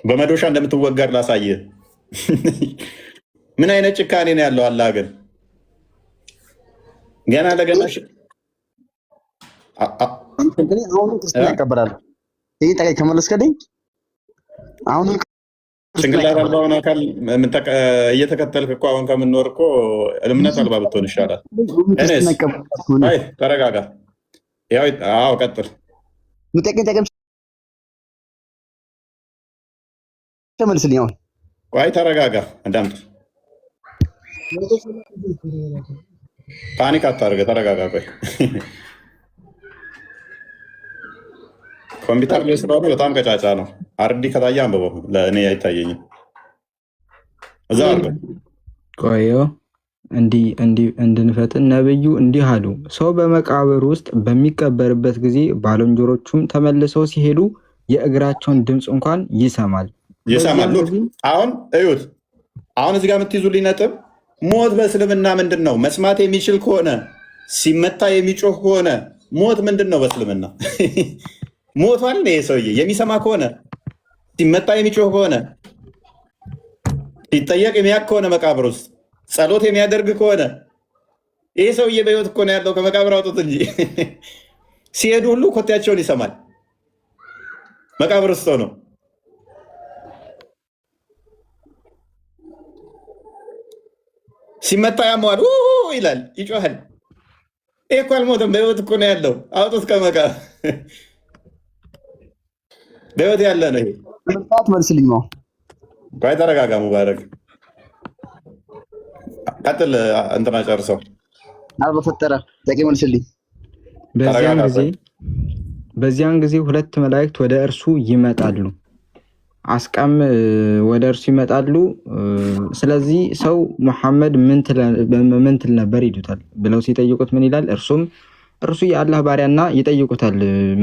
በመዶሻ እንደምትወገር ላሳየህ። ምን አይነት ጭካኔ ነው ያለው? አላህ ግን ገና ለገና ይቀበላል። ይህ ጠቃይ ከመለስከልኝ አሁን ጭንቅላት አልባውን አካል እየተከተልክ እኮ አሁን ከምንኖር እኮ እምነት አልባ ብትሆን ይሻላል። ተረጋጋ። አዎ ቀጥል። ተመልስልኝ። አሁን ቆይ ተረጋጋ፣ አዳምጥ። ፓኒክ አታርገ፣ ተረጋጋ። ቆይ ኮምፒውተር ላይ ስለሆነ በጣም ቀጫጫ ነው። አርዲ ከታየ አንብበው፣ ለእኔ አይታየኝም። እዛ አርገው። ቆዮ እንድንፈጥን ነብዩ እንዲህ አሉ። ሰው በመቃብር ውስጥ በሚቀበርበት ጊዜ ባልንጀሮቹም ተመልሰው ሲሄዱ የእግራቸውን ድምፅ እንኳን ይሰማል። አሁን እዩት። አሁን እዚህ ጋር የምትይዙልኝ ነጥብ ሞት በእስልምና ምንድን ነው? መስማት የሚችል ከሆነ ሲመታ የሚጮህ ከሆነ ሞት ምንድን ነው በእስልምና? ሞቷል ነው ሰውዬ። የሚሰማ ከሆነ ሲመታ የሚጮህ ከሆነ ሲጠየቅ የሚያውቅ ከሆነ መቃብር ውስጥ ጸሎት የሚያደርግ ከሆነ ይህ ሰውዬ በህይወት እኮ ነው ያለው። ከመቃብር አውጡት እንጂ ሲሄዱ ሁሉ ኮቴያቸውን ይሰማል። መቃብር ውስጥ ነው። ሲመታ ያመዋል ይላል፣ ይጮሃል። ይህ እኮ አልሞተም፣ በህይወት እኮ ነው ያለው። አውጡት ከመቃብር። በህይወት ያለ ነው። መልስልኝ ነው። ቆይ ተረጋጋ ሙባረክ። ቀጥል። እንትና ጨርሰው አልበፈጠረ ጠቂ መልስልኝ። በዚያን ጊዜ ሁለት መላእክት ወደ እርሱ ይመጣሉ፣ ወደ እርሱ ይመጣሉ። ስለዚህ ሰው ሙሐመድ ምን ትል ነበር ይሉታል ብለው ሲጠይቁት ምን ይላል? እርሱ የአላህ ባሪያና ይጠይቁታል።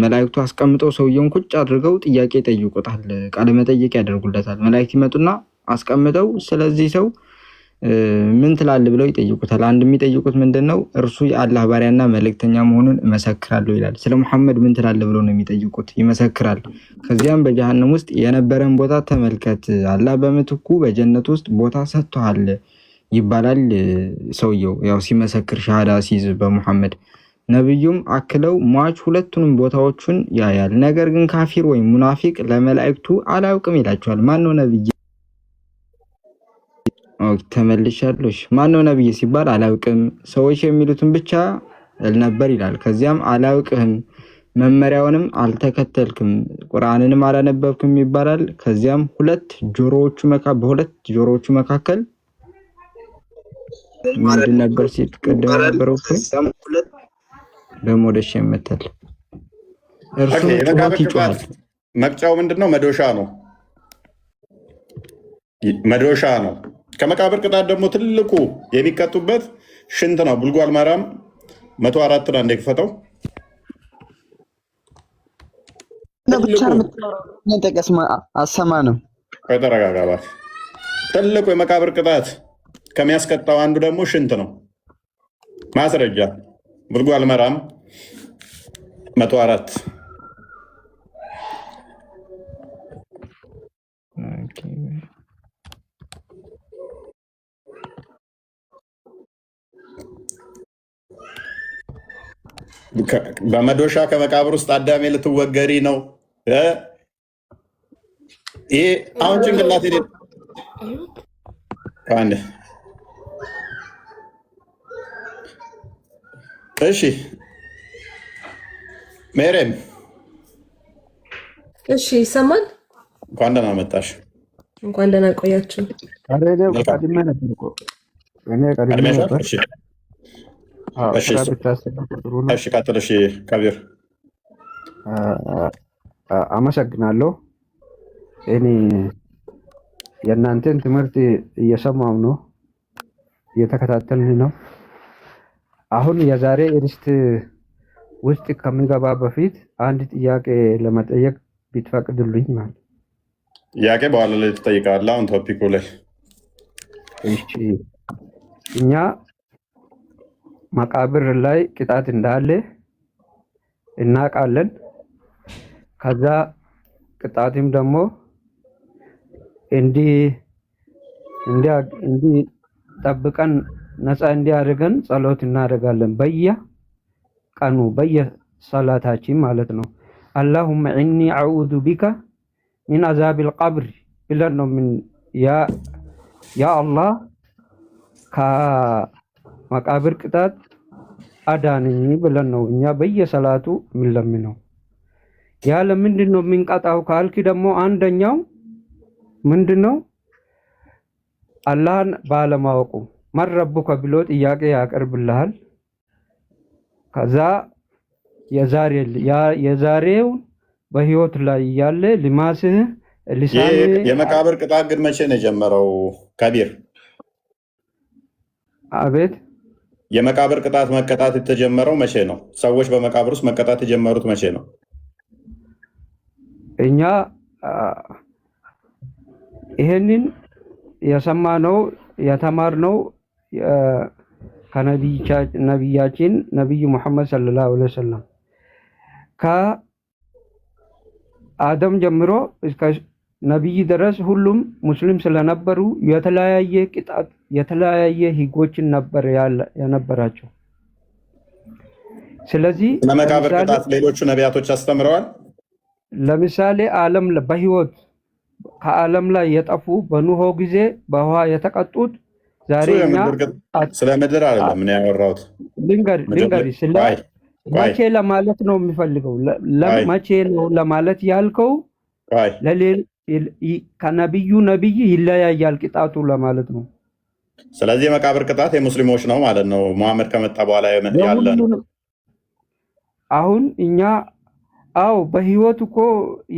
መላእክቱ አስቀምጠው ሰውየውን ቁጭ አድርገው ጥያቄ ይጠይቁታል፣ ቃለ መጠይቅ ያደርጉለታል። መላእክት ይመጡና አስቀምጠው ስለዚህ ሰው ምን ትላለህ ብለው ይጠይቁታል። አንድ የሚጠይቁት ምንድነው? እርሱ የአላህ ባሪያና መልእክተኛ መሆኑን እመሰክራለሁ ይላል። ስለ ሙሐመድ ምን ትላለህ ብለው ነው የሚጠይቁት። ይመሰክራል። ከዚያም በጀሃነም ውስጥ የነበረን ቦታ ተመልከት፣ አላህ በምትኩ በጀነት ውስጥ ቦታ ሰጥቷል ይባላል። ሰውየው ያው ሲመሰክር ሻሃዳ ሲይዝ በሙሐመድ። ነብዩም አክለው ሟች ሁለቱንም ቦታዎቹን ያያል። ነገር ግን ካፊር ወይም ሙናፊቅ ለመላእክቱ አላውቅም ይላቸዋል። ማን ነው ነብይ? ተመልሻለሁ። ማን ነው ነብይ ሲባል አላውቅም፣ ሰዎች የሚሉትን ብቻ ነበር ይላል። ከዚያም አላውቅህም፣ መመሪያውንም አልተከተልክም፣ ቁርአንንም አላነበብክም ይባላል። ከዚያም በሁለት ጆሮዎቹ መካከል ምንድን ነበር ሲቀደም ነበረው? በሞደሽ የምትል እርሱ ይጮሃል። መቅጫው ምንድነው? መዶሻ ነው። መዶሻ ነው። ከመቃብር ቅጣት ደግሞ ትልቁ የሚቀጡበት ሽንት ነው። ቡልጓል ማርያም 104 አንዴ ክፈተው። አሰማ ነው። ተረጋጋ። ትልቁ የመቃብር ቅጣት ከሚያስቀጣው አንዱ ደግሞ ሽንት ነው። ማስረጃ ቡልጓል ማርያም 104 በመዶሻ ከመቃብር ውስጥ አዳሜ ልትወገሪ ነው። ይሄ አሁን ጭንቅላት እሺ፣ ሜሬም እሺ፣ ይሰማል። እንኳን ደህና መጣሽ። እንኳን ደህና ቆያችሁ። እሺ ቀጥል። እሺ ከቢር አመሰግናለሁ። እኔ የእናንተን ትምህርት እየሰማው ነው፣ እየተከታተልን ነው። አሁን የዛሬ ርስት ውስጥ ከምንገባ በፊት አንድ ጥያቄ ለመጠየቅ ቢትፈቅድልኝ ማለት። ጥያቄ በኋላ ላይ ትጠይቃለህ። አሁን ቶፒኩ ላይ እሺ፣ እኛ መቃብር ላይ ቅጣት እንዳለ እናውቃለን። ከዛ ቅጣትም ደግሞ እንዲህ ጠብቀን ነፃ እንዲያደርገን ጸሎት እናደርጋለን በየቀኑ በየሰላታችን ማለት ነው። አላሁመ ኢኒ አዑዙ ቢካ ሚን አዛቢል ቀብር ብለን ነው ያ አላህ ከመቃብር ቅጣት አዳነኝ ብለን ነው እኛ በየሰላቱ የምንለምነው። ያ ለምንድን ነው የምንቀጣው ካልክ ደግሞ አንደኛው ምንድነው አላህን ባለማወቁ መረቡከ ብሎ ጥያቄ ያቀርብልሃል። ከዛ የዛሬው በህይወት ላይ ያለ ልማስህ ልሳን የመቃብር ቅጣት ግን መቼ ነው የጀመረው? ከቢር አቤት፣ የመቃብር ቅጣት መቀጣት የተጀመረው መቼ ነው? ሰዎች በመቃብር ውስጥ መቀጣት የጀመሩት መቼ ነው? እኛ ይሄንን የሰማነው የተማርነው ከነቢያችን ነቢዩ ሙሐመድ ሰለላሁ ዐለይሂ ወሰለም ከአደም ጀምሮ እስከ ነቢይ ድረስ ሁሉም ሙስሊም ስለነበሩ የተለያየ ቅጣት የተለያየ ህጎችን ነበር የነበራቸው። ስለዚህ ለመቃብር ቅጣት ሌሎቹ ነቢያቶች አስተምረዋል። ለምሳሌ ዓለም በህይወት ከዓለም ላይ የጠፉ በኑሆ ጊዜ በውሃ የተቀጡት ዛሬ እኛ ስለ ምድር አይደለም ምን ያወራሁት ልንገሪ ስለ መቼ ለማለት ነው የሚፈልገው። መቼ ነው ለማለት ያልከው ከነቢዩ ነቢይ ይለያያል ቅጣቱ ለማለት ነው። ስለዚህ የመቃብር ቅጣት የሙስሊሞች ነው ማለት ነው። መሐመድ ከመጣ በኋላ ያለ ነው። አሁን እኛ በህይወት እኮ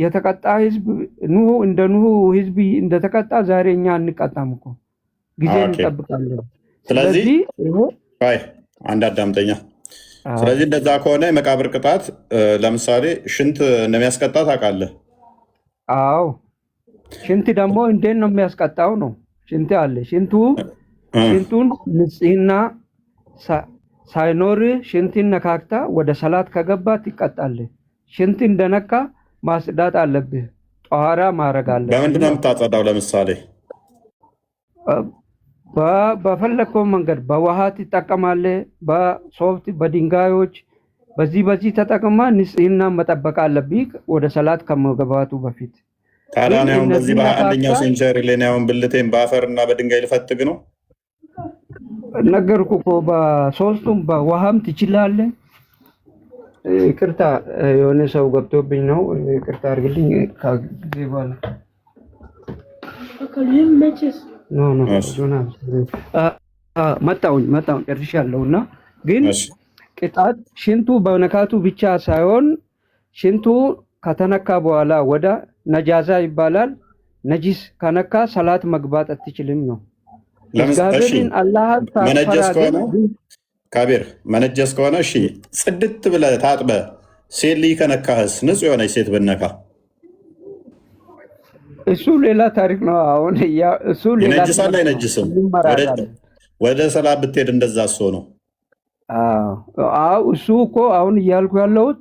የተቀጣ ህዝብ ኑሁ እንደ ኑሁ ህዝብ እንደተቀጣ ዛሬ እኛ እንቀጣም እኮ ጊዜ እንጠብቃለን። ስለዚህ አንድ አዳምጠኛ። ስለዚህ እንደዛ ከሆነ የመቃብር ቅጣት ለምሳሌ ሽንት እንደሚያስቀጣ ታውቃለህ? አዎ፣ ሽንት ደግሞ እንዴት ነው የሚያስቀጣው ነው። ሽንት አለ። ሽንቱን ንጽህና ሳይኖር ሽንትን ነካክታ ወደ ሰላት ከገባ ትቀጣለህ። ሽንት እንደነካ ማጽዳት አለብህ። ጧራ ማድረግ አለብህ። በምንድን ነው የምታጸዳው? ለምሳሌ በፈለግከው መንገድ በውሃ ትጠቀማለህ፣ በሶፍት በድንጋዮች በዚህ ተጠቅማ ንጽህና መጠበቅ አለብህ ወደ ሰላት ከመግባቱ በፊት። ታዲያ ነው በዚህ በ21ኛው ሴንቸሪ ላይ ነው ብልቴን በአፈር እና በድንጋይ ልፈትግ ነው? ነገርኩህ እኮ በሶስቱም በውሃም ትችላለህ። ይቅርታ የሆነ ሰው ገብቶብኝ ነው። ይቅርታ አድርግልኝ። ከጊዜ በኋላ መጣሁኝ ጨርሻለሁና ግን ቅጣት ሽንቱ በነካቱ ብቻ ሳይሆን ሽንቱ ከተነካ በኋላ ወደ ነጃዛ ይባላል። ነጂስ ከነካ ሰላት መግባት አትችልም ነው። እግዚአብሔርን አላህ ካቢር መነጀስ ከሆነ እሺ፣ ጽድት ብለህ ታጥበህ ሴት ልጅ ከነካህስ ንጹህ የሆነች ሴት ብነካ እሱ ሌላ ታሪክ ነው። አሁን እሱ ሌላ ይነጅሳል አይነጅስም? ወደ ሰላት ብትሄድ እንደዛ እሱ ነው። እሱ እኮ አሁን እያልኩ ያለሁት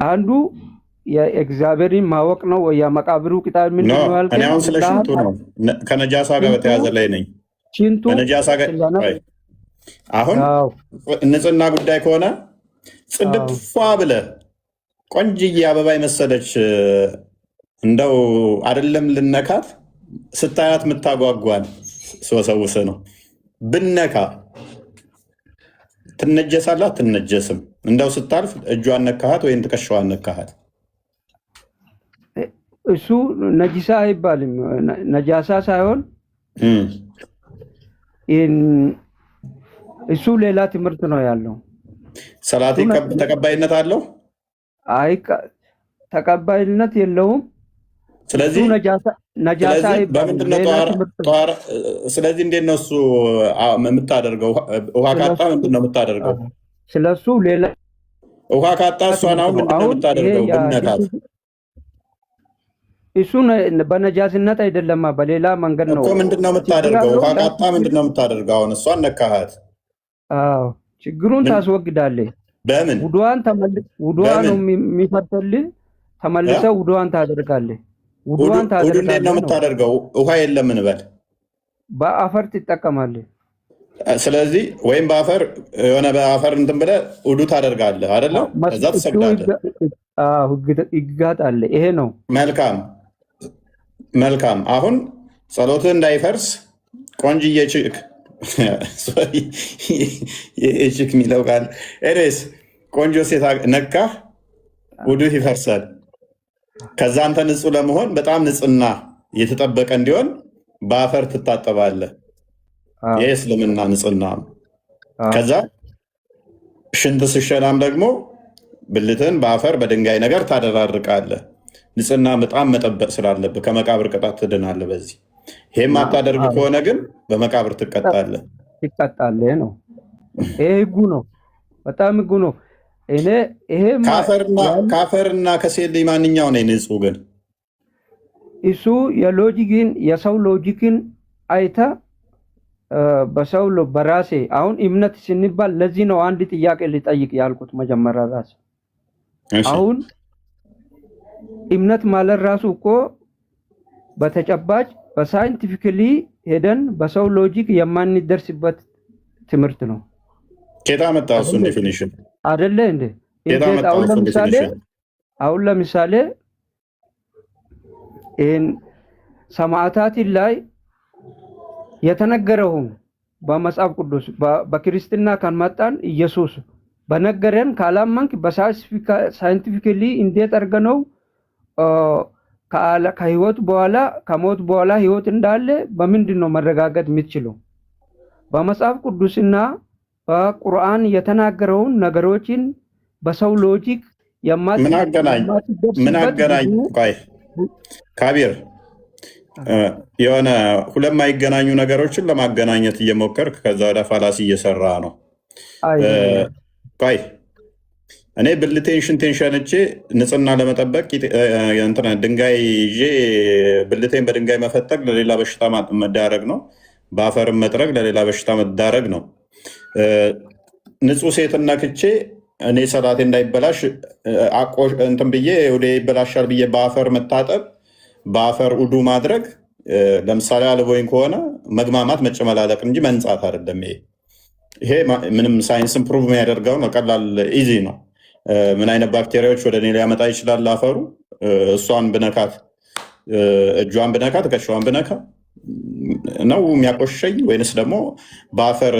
አንዱ የእግዚአብሔርን ማወቅ ነው። የመቃብሩ ቅጣት ምንድን ነው ያልከኝ? እኔ አሁን ስለ ሽንቱ ነው ከነጃሳ ጋር በተያዘ ላይ ነኝ። ሽንቱ ከነጃሳ ጋር አሁን ንጽህና ጉዳይ ከሆነ ጽድት ፏ ብለህ ቆንጅዬ አበባ የመሰለች እንደው አይደለም ልነካት ስታያት የምታጓጓን ስወሰውስ ነው ብነካ ትነጀሳላት? ትነጀስም? እንደው ስታልፍ እጇን ነካሃት ወይም ትከሻዋን ነካሃት? እሱ ነጂሳ አይባልም። ነጃሳ ሳይሆን እሱ ሌላ ትምህርት ነው ያለው። ሰላት ተቀባይነት አለው? አይ ተቀባይነት የለውም። ስለዚህ በምንድን ነው ጧር? ስለዚህ እንዴት ነው እሱ የምታደርገው? ውሃ ካጣ ምንድን ነው የምታደርገው? ስለሱ ሌላ ውሃ ካጣ እሷን አሁን ምንድን ነው የምታደርገው? ብነካት እሱን በነጃዝነት አይደለማ በሌላ መንገድ ነው እኮ። ምንድን ነው የምታደርገው? ውሃ ካጣ ምንድን ነው የምታደርገው? አሁን እሷን ነካሃት። አዎ ችግሩን ታስወግዳለህ። በምን ውዱዋን ነው የሚፈተልህ። ተመልሰው ውዱዋን ታደርጋለህ። ውዱዋን ታደርጋለህ ነው የምታደርገው። ውሃ የለም እንበል፣ በአፈር ትጠቀማለህ። ስለዚህ ወይም በአፈር የሆነ በአፈር እንትን ብለህ ውዱ ታደርጋለህ አይደለ? ከዛ ትሰግዳለህ። ህግጋት አለ። ይሄ ነው። መልካም። አሁን ጸሎትህ እንዳይፈርስ ቆንጅዬ ችክ ችክ የሚለው ቃል ኤኒዌይስ ቆንጆ ሴት ነካህ፣ ውዱህ ይፈርሳል። ከዛ አንተ ንጹህ ለመሆን በጣም ንጽህና የተጠበቀ እንዲሆን በአፈር ትታጠባለህ። ይህ እስልምና ንጽህና ነው። ከዛ ሽንት ስሸናም ደግሞ ብልትን በአፈር በድንጋይ ነገር ታደራርቃለህ። ንጽህና በጣም መጠበቅ ስላለብህ ከመቃብር ቅጣት ትድናለህ በዚህ። ይሄም አታደርግ ከሆነ ግን በመቃብር ትቀጣለህ ነው። ይሄ ህጉ ነው፣ በጣም ህጉ ነው። ከአፈርና ከሴት ማንኛው ነው ንጹህ? ግን እሱ የሎጂክን የሰው ሎጂክን አይታ በሰው በራሴ አሁን እምነት ስንባል ለዚህ ነው አንድ ጥያቄ ሊጠይቅ ያልኩት መጀመሪያ ራስ አሁን እምነት ማለት ራሱ እኮ በተጨባጭ በሳይንቲፊክሊ ሄደን በሰው ሎጂክ የማንደርስበት ትምህርት ነው። ኬታ መጣው እሱ ዴፊኒሽን አይደለ እንዴ? አሁን ለምሳሌ ሰማዕታት ላይ የተነገረውን በመጽሐፍ ቅዱስ በክርስትና ከመጣን ኢየሱስ በነገረን ካላመንክ በሳይንቲፊክሊ እንዴት አድርገነው ከህይወት በኋላ ከሞት በኋላ ህይወት እንዳለ በምንድን ነው መረጋገጥ የምትችለው? በመጽሐፍ ቅዱስና በቁርአን የተናገረውን ነገሮችን በሰው ሎጂክ ምን አገናኝ? ቆይ ካቢር የሆነ ሁለት የማይገናኙ ነገሮችን ለማገናኘት እየሞከርክ ከዛ ወደ ፋላሲ እየሰራ ነው። ቆይ እኔ ብልቴን ሽንቴን ሸንቼ ንጽህና ለመጠበቅ ድንጋይ ይዤ ብልቴን በድንጋይ መፈተግ ለሌላ በሽታ መዳረግ ነው። በአፈርም መጥረግ ለሌላ በሽታ መዳረግ ነው። ንጹህ ሴትን ነክቼ እኔ ሰላቴ እንዳይበላሽ እንትን ብዬ ወደ ይበላሻል ብዬ በአፈር መታጠብ፣ በአፈር ውዱ ማድረግ ለምሳሌ አልቦኝ ከሆነ መግማማት መጨመላለቅ እንጂ መንጻት አይደለም። ይሄ ምንም ሳይንስን ፕሩቭ የሚያደርገው ነው። ቀላል ኢዚ ነው። ምን አይነት ባክቴሪያዎች ወደ እኔ ሊያመጣ ይችላል አፈሩ? እሷን ብነካት፣ እጇን ብነካት፣ ትከሻዋን ብነካ ነው የሚያቆሸኝ? ወይንስ ደግሞ በአፈር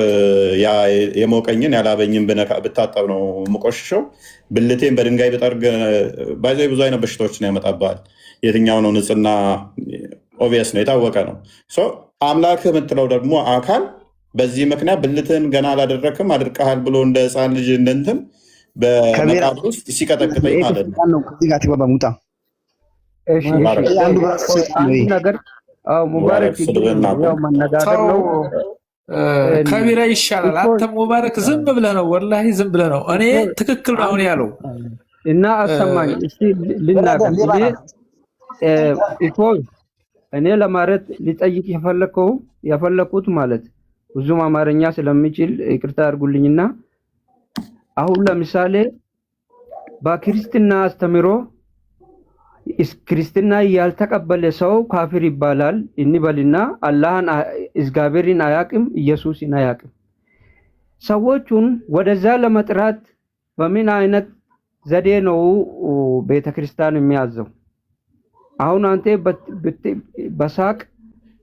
የሞቀኝን ያላበኝን ብታጠብ ነው የምቆሽሸው? ብልቴን በድንጋይ ብጠርግ ባይዘ ብዙ አይነት በሽታዎችን ያመጣብሃል። የትኛው ነው ንጽህና? ኦቪየስ ነው፣ የታወቀ ነው። አምላክ የምትለው ደግሞ አካል በዚህ ምክንያት ብልትህን ገና አላደረክም አድርቀሃል ብሎ እንደ ህፃን ልጅ እንደንትን በመቃብር ውስጥ ሲቀጠቅጠኝ ማለት ነው። ከቢራ ይሻላል። አንተ ሙባረክ ዝም ብለህ ነው፣ ወላሂ ዝም ብለህ ነው። እኔ ትክክል ነው አሁን ያለው እና አሰማኝ እስቲ ልናገር። እኔ ለማለት ሊጠይቅ የፈለኩት ማለት ብዙም አማርኛ ስለሚችል ይቅርታ አድርጉልኝና አሁን ለምሳሌ በክርስትና አስተምሮ ክርስትና ያልተቀበለ ሰው ካፊር ይባላል እንበልና አላህን እግዚአብሔርን አያውቅም፣ ኢየሱስን አያውቅም። ሰዎቹን ወደዛ ለመጥራት በምን አይነት ዘዴ ነው ቤተክርስቲያን የሚያዘው? አሁን አንተ በሳቅ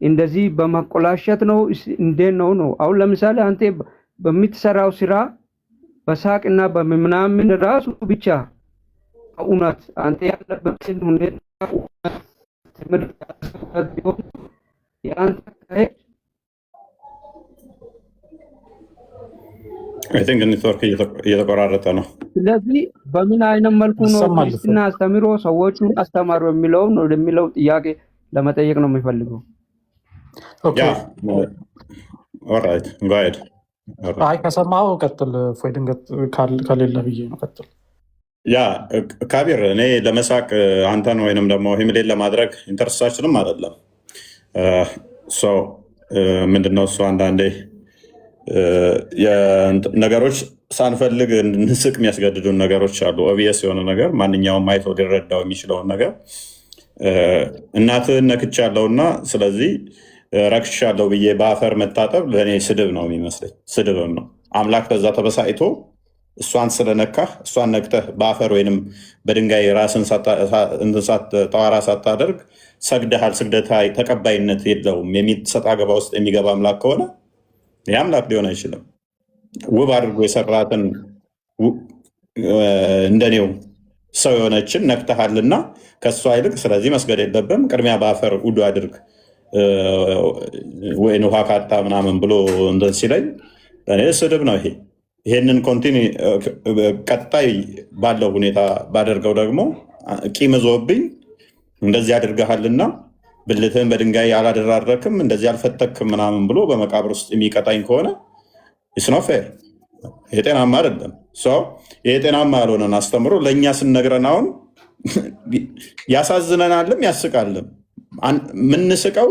እንደዚህ በማቆላሸት ነው እንዴት ነው? አሁን ለምሳሌ አንተ በምትሰራው ስራ በሳቅና በምናምን ራሱ ብቻ እውነት አንተ ያለበትን ሁኔታ ትምህርት ቢሆን የአንተ አይ ቲንክ ኔትወርክ እየተቆራረጠ ነው። ስለዚህ በምን አይነት መልኩ ነው ክርስትና አስተምሮ ሰዎቹን አስተማሩ የሚለውን ወደሚለው ጥያቄ ለመጠየቅ ነው የሚፈልገው። ኦኬ ኦልራይት ጎ አሄድ። አይ ከሰማው ቀጥል። ፎይ ድንገት ከሌለ ብዬ ነው ቀጥል። ያ ካቢር እኔ ለመሳቅ አንተን ወይንም ደግሞ ሂምሌን ለማድረግ ኢንተረስታችንም አይደለም። ምንድነው እሱ አንዳንዴ ነገሮች ሳንፈልግ እንድንስቅ የሚያስገድዱን ነገሮች አሉ። ኦብቪየስ የሆነ ነገር ማንኛውም አይቶ ሊረዳው የሚችለውን ነገር እናትህን ነክቻለሁና ስለዚህ ረክሻለሁ ብዬ በአፈር መታጠብ ለእኔ ስድብ ነው የሚመስለኝ። ስድብም ነው። አምላክ በዛ ተበሳይቶ እሷን ስለነካህ እሷን ነክተህ በአፈር ወይንም በድንጋይ ራስን ጠዋራ ሳታደርግ ሰግደሃል። ስግደት ተቀባይነት የለውም የሚል ሰጣ ገባ ውስጥ የሚገባ አምላክ ከሆነ ይህ አምላክ ሊሆን አይችልም። ውብ አድርጎ የሰራትን እንደኔው ሰው የሆነችን ነክተሃልና ከእሷ ይልቅ ስለዚህ መስገድ የለብም ቅድሚያ በአፈር ውዱ አድርግ ወይን ውሃ ካጣ ምናምን ብሎ እንትን ሲለኝ እኔ ስድብ ነው ይሄ። ይሄንን ቀጣይ ባለው ሁኔታ ባደርገው ደግሞ ቂም ዞብኝ እንደዚህ አድርገሃልና ብልትህን በድንጋይ አላደራረክም እንደዚህ አልፈተክም ምናምን ብሎ በመቃብር ውስጥ የሚቀጣኝ ከሆነ ኢስኖ ፌር የጤናማ አይደለም። ይሄ ጤናማ ያልሆነን አስተምሮ ለእኛ ስነግረን አሁን ያሳዝነናልም ያስቃልም። ምንስቀው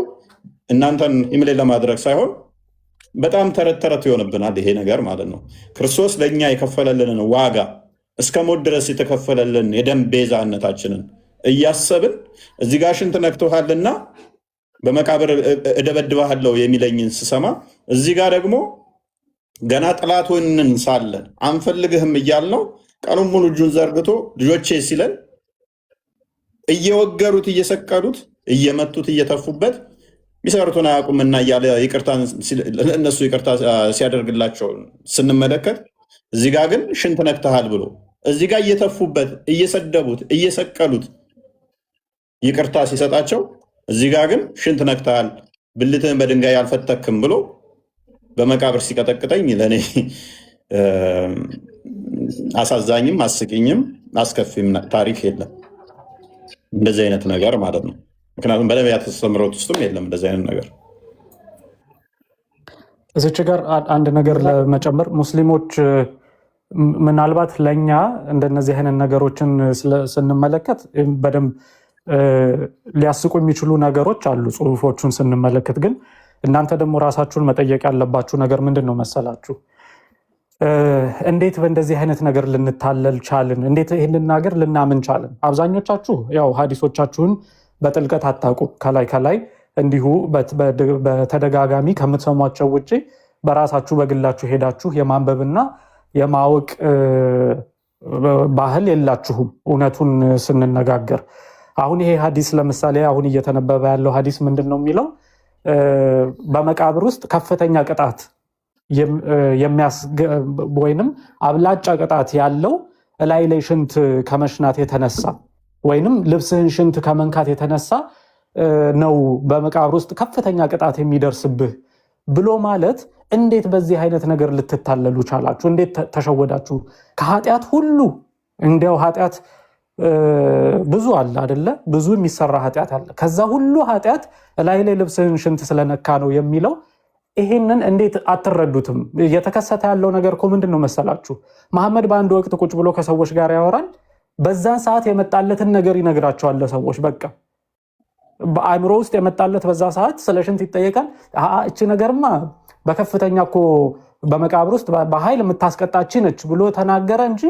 እናንተን ኢምሌ ለማድረግ ሳይሆን በጣም ተረት ተረት ይሆንብናል ይሄ ነገር ማለት ነው። ክርስቶስ ለእኛ የከፈለልንን ዋጋ እስከ ሞት ድረስ የተከፈለልን የደም ቤዛነታችንን እያሰብን እዚህ ጋር ሽንት ነክቶሃልና በመቃብር እደበድባለሁ የሚለኝን ስሰማ እዚህ ጋር ደግሞ ገና ጠላት ሆነን ሳለን አንፈልግህም እያልነው ቀኑን ሙሉ እጁን ዘርግቶ ልጆቼ ሲለን እየወገሩት እየሰቀሉት እየመቱት እየተፉበት ሚሰሩትን አያውቁምና እያለ እነሱ ይቅርታ ሲያደርግላቸው ስንመለከት እዚህ ጋር ግን ሽንት ነክተሃል ብሎ እዚህ ጋር እየተፉበት እየሰደቡት እየሰቀሉት ይቅርታ ሲሰጣቸው እዚህ ጋር ግን ሽንት ነክተሃል ብልትህን በድንጋይ አልፈተክም ብሎ በመቃብር ሲቀጠቅጠኝ ለእኔ አሳዛኝም አስቂኝም አስከፊም ታሪክ የለም እንደዚህ አይነት ነገር ማለት ነው። ምክንያቱም በነቢያት አስተምህሮት ውስጥም የለም እንደዚህ አይነት ነገር። እዚች ጋር አንድ ነገር ለመጨመር ሙስሊሞች ምናልባት ለእኛ እንደነዚህ አይነት ነገሮችን ስንመለከት በደንብ ሊያስቁ የሚችሉ ነገሮች አሉ ጽሁፎቹን ስንመለከት። ግን እናንተ ደግሞ ራሳችሁን መጠየቅ ያለባችሁ ነገር ምንድን ነው መሰላችሁ? እንዴት በእንደዚህ አይነት ነገር ልንታለል ቻልን? እንዴት ይህንን ነገር ልናምን ቻልን? አብዛኞቻችሁ ያው ሀዲሶቻችሁን በጥልቀት አታውቁ። ከላይ ከላይ እንዲሁ በተደጋጋሚ ከምትሰሟቸው ውጭ በራሳችሁ በግላችሁ ሄዳችሁ የማንበብና የማወቅ ባህል የላችሁም። እውነቱን ስንነጋገር አሁን ይሄ ሀዲስ ለምሳሌ አሁን እየተነበበ ያለው ሀዲስ ምንድን ነው የሚለው? በመቃብር ውስጥ ከፍተኛ ቅጣት ወይንም አብላጫ ቅጣት ያለው እላይ ላይ ሽንት ከመሽናት የተነሳ ወይንም ልብስህን ሽንት ከመንካት የተነሳ ነው በመቃብር ውስጥ ከፍተኛ ቅጣት የሚደርስብህ ብሎ ማለት እንዴት በዚህ አይነት ነገር ልትታለሉ ቻላችሁ? እንዴት ተሸወዳችሁ? ከኃጢአት ሁሉ እንዲያው ኃጢአት ብዙ አለ አይደለ? ብዙ የሚሰራ ኃጢአት አለ። ከዛ ሁሉ ኃጢአት ላይ ላይ ልብስህን ሽንት ስለነካ ነው የሚለው። ይሄንን እንዴት አትረዱትም? እየተከሰተ ያለው ነገር እኮ ምንድን ነው መሰላችሁ? መሐመድ በአንድ ወቅት ቁጭ ብሎ ከሰዎች ጋር ያወራል። በዛን ሰዓት የመጣለትን ነገር ይነግራቸዋል ለሰዎች። በቃ በአእምሮ ውስጥ የመጣለት በዛ ሰዓት ስለ ሽንት ይጠየቃል። እቺ ነገርማ በከፍተኛ እኮ በመቃብር ውስጥ በኃይል የምታስቀጣች ነች ብሎ ተናገረ እንጂ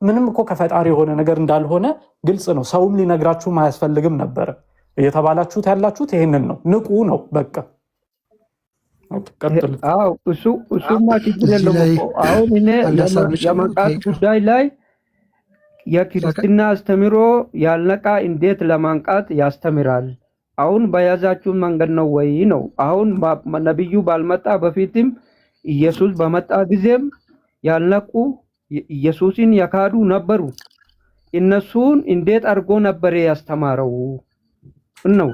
ምንም እኮ ከፈጣሪ የሆነ ነገር እንዳልሆነ ግልጽ ነው። ሰውም ሊነግራችሁም አያስፈልግም ነበረ። እየተባላችሁት ያላችሁት ይሄንን ነው። ንቁ ነው በቃ። እሱማ ችግር የለውም። አሁን እኔ ለመንቃት ጉዳይ ላይ የክርስትና አስተምሮ ያልነቃ እንዴት ለማንቃት ያስተምራል? አሁን በያዛችሁን መንገድ ነው ወይ ነው? አሁን ነቢዩ ባልመጣ በፊትም ኢየሱስ በመጣ ጊዜም ያልነቁ ኢየሱስን የካዱ ነበሩ። እነሱን እንዴት አድርጎ ነበር ያስተማረው ነው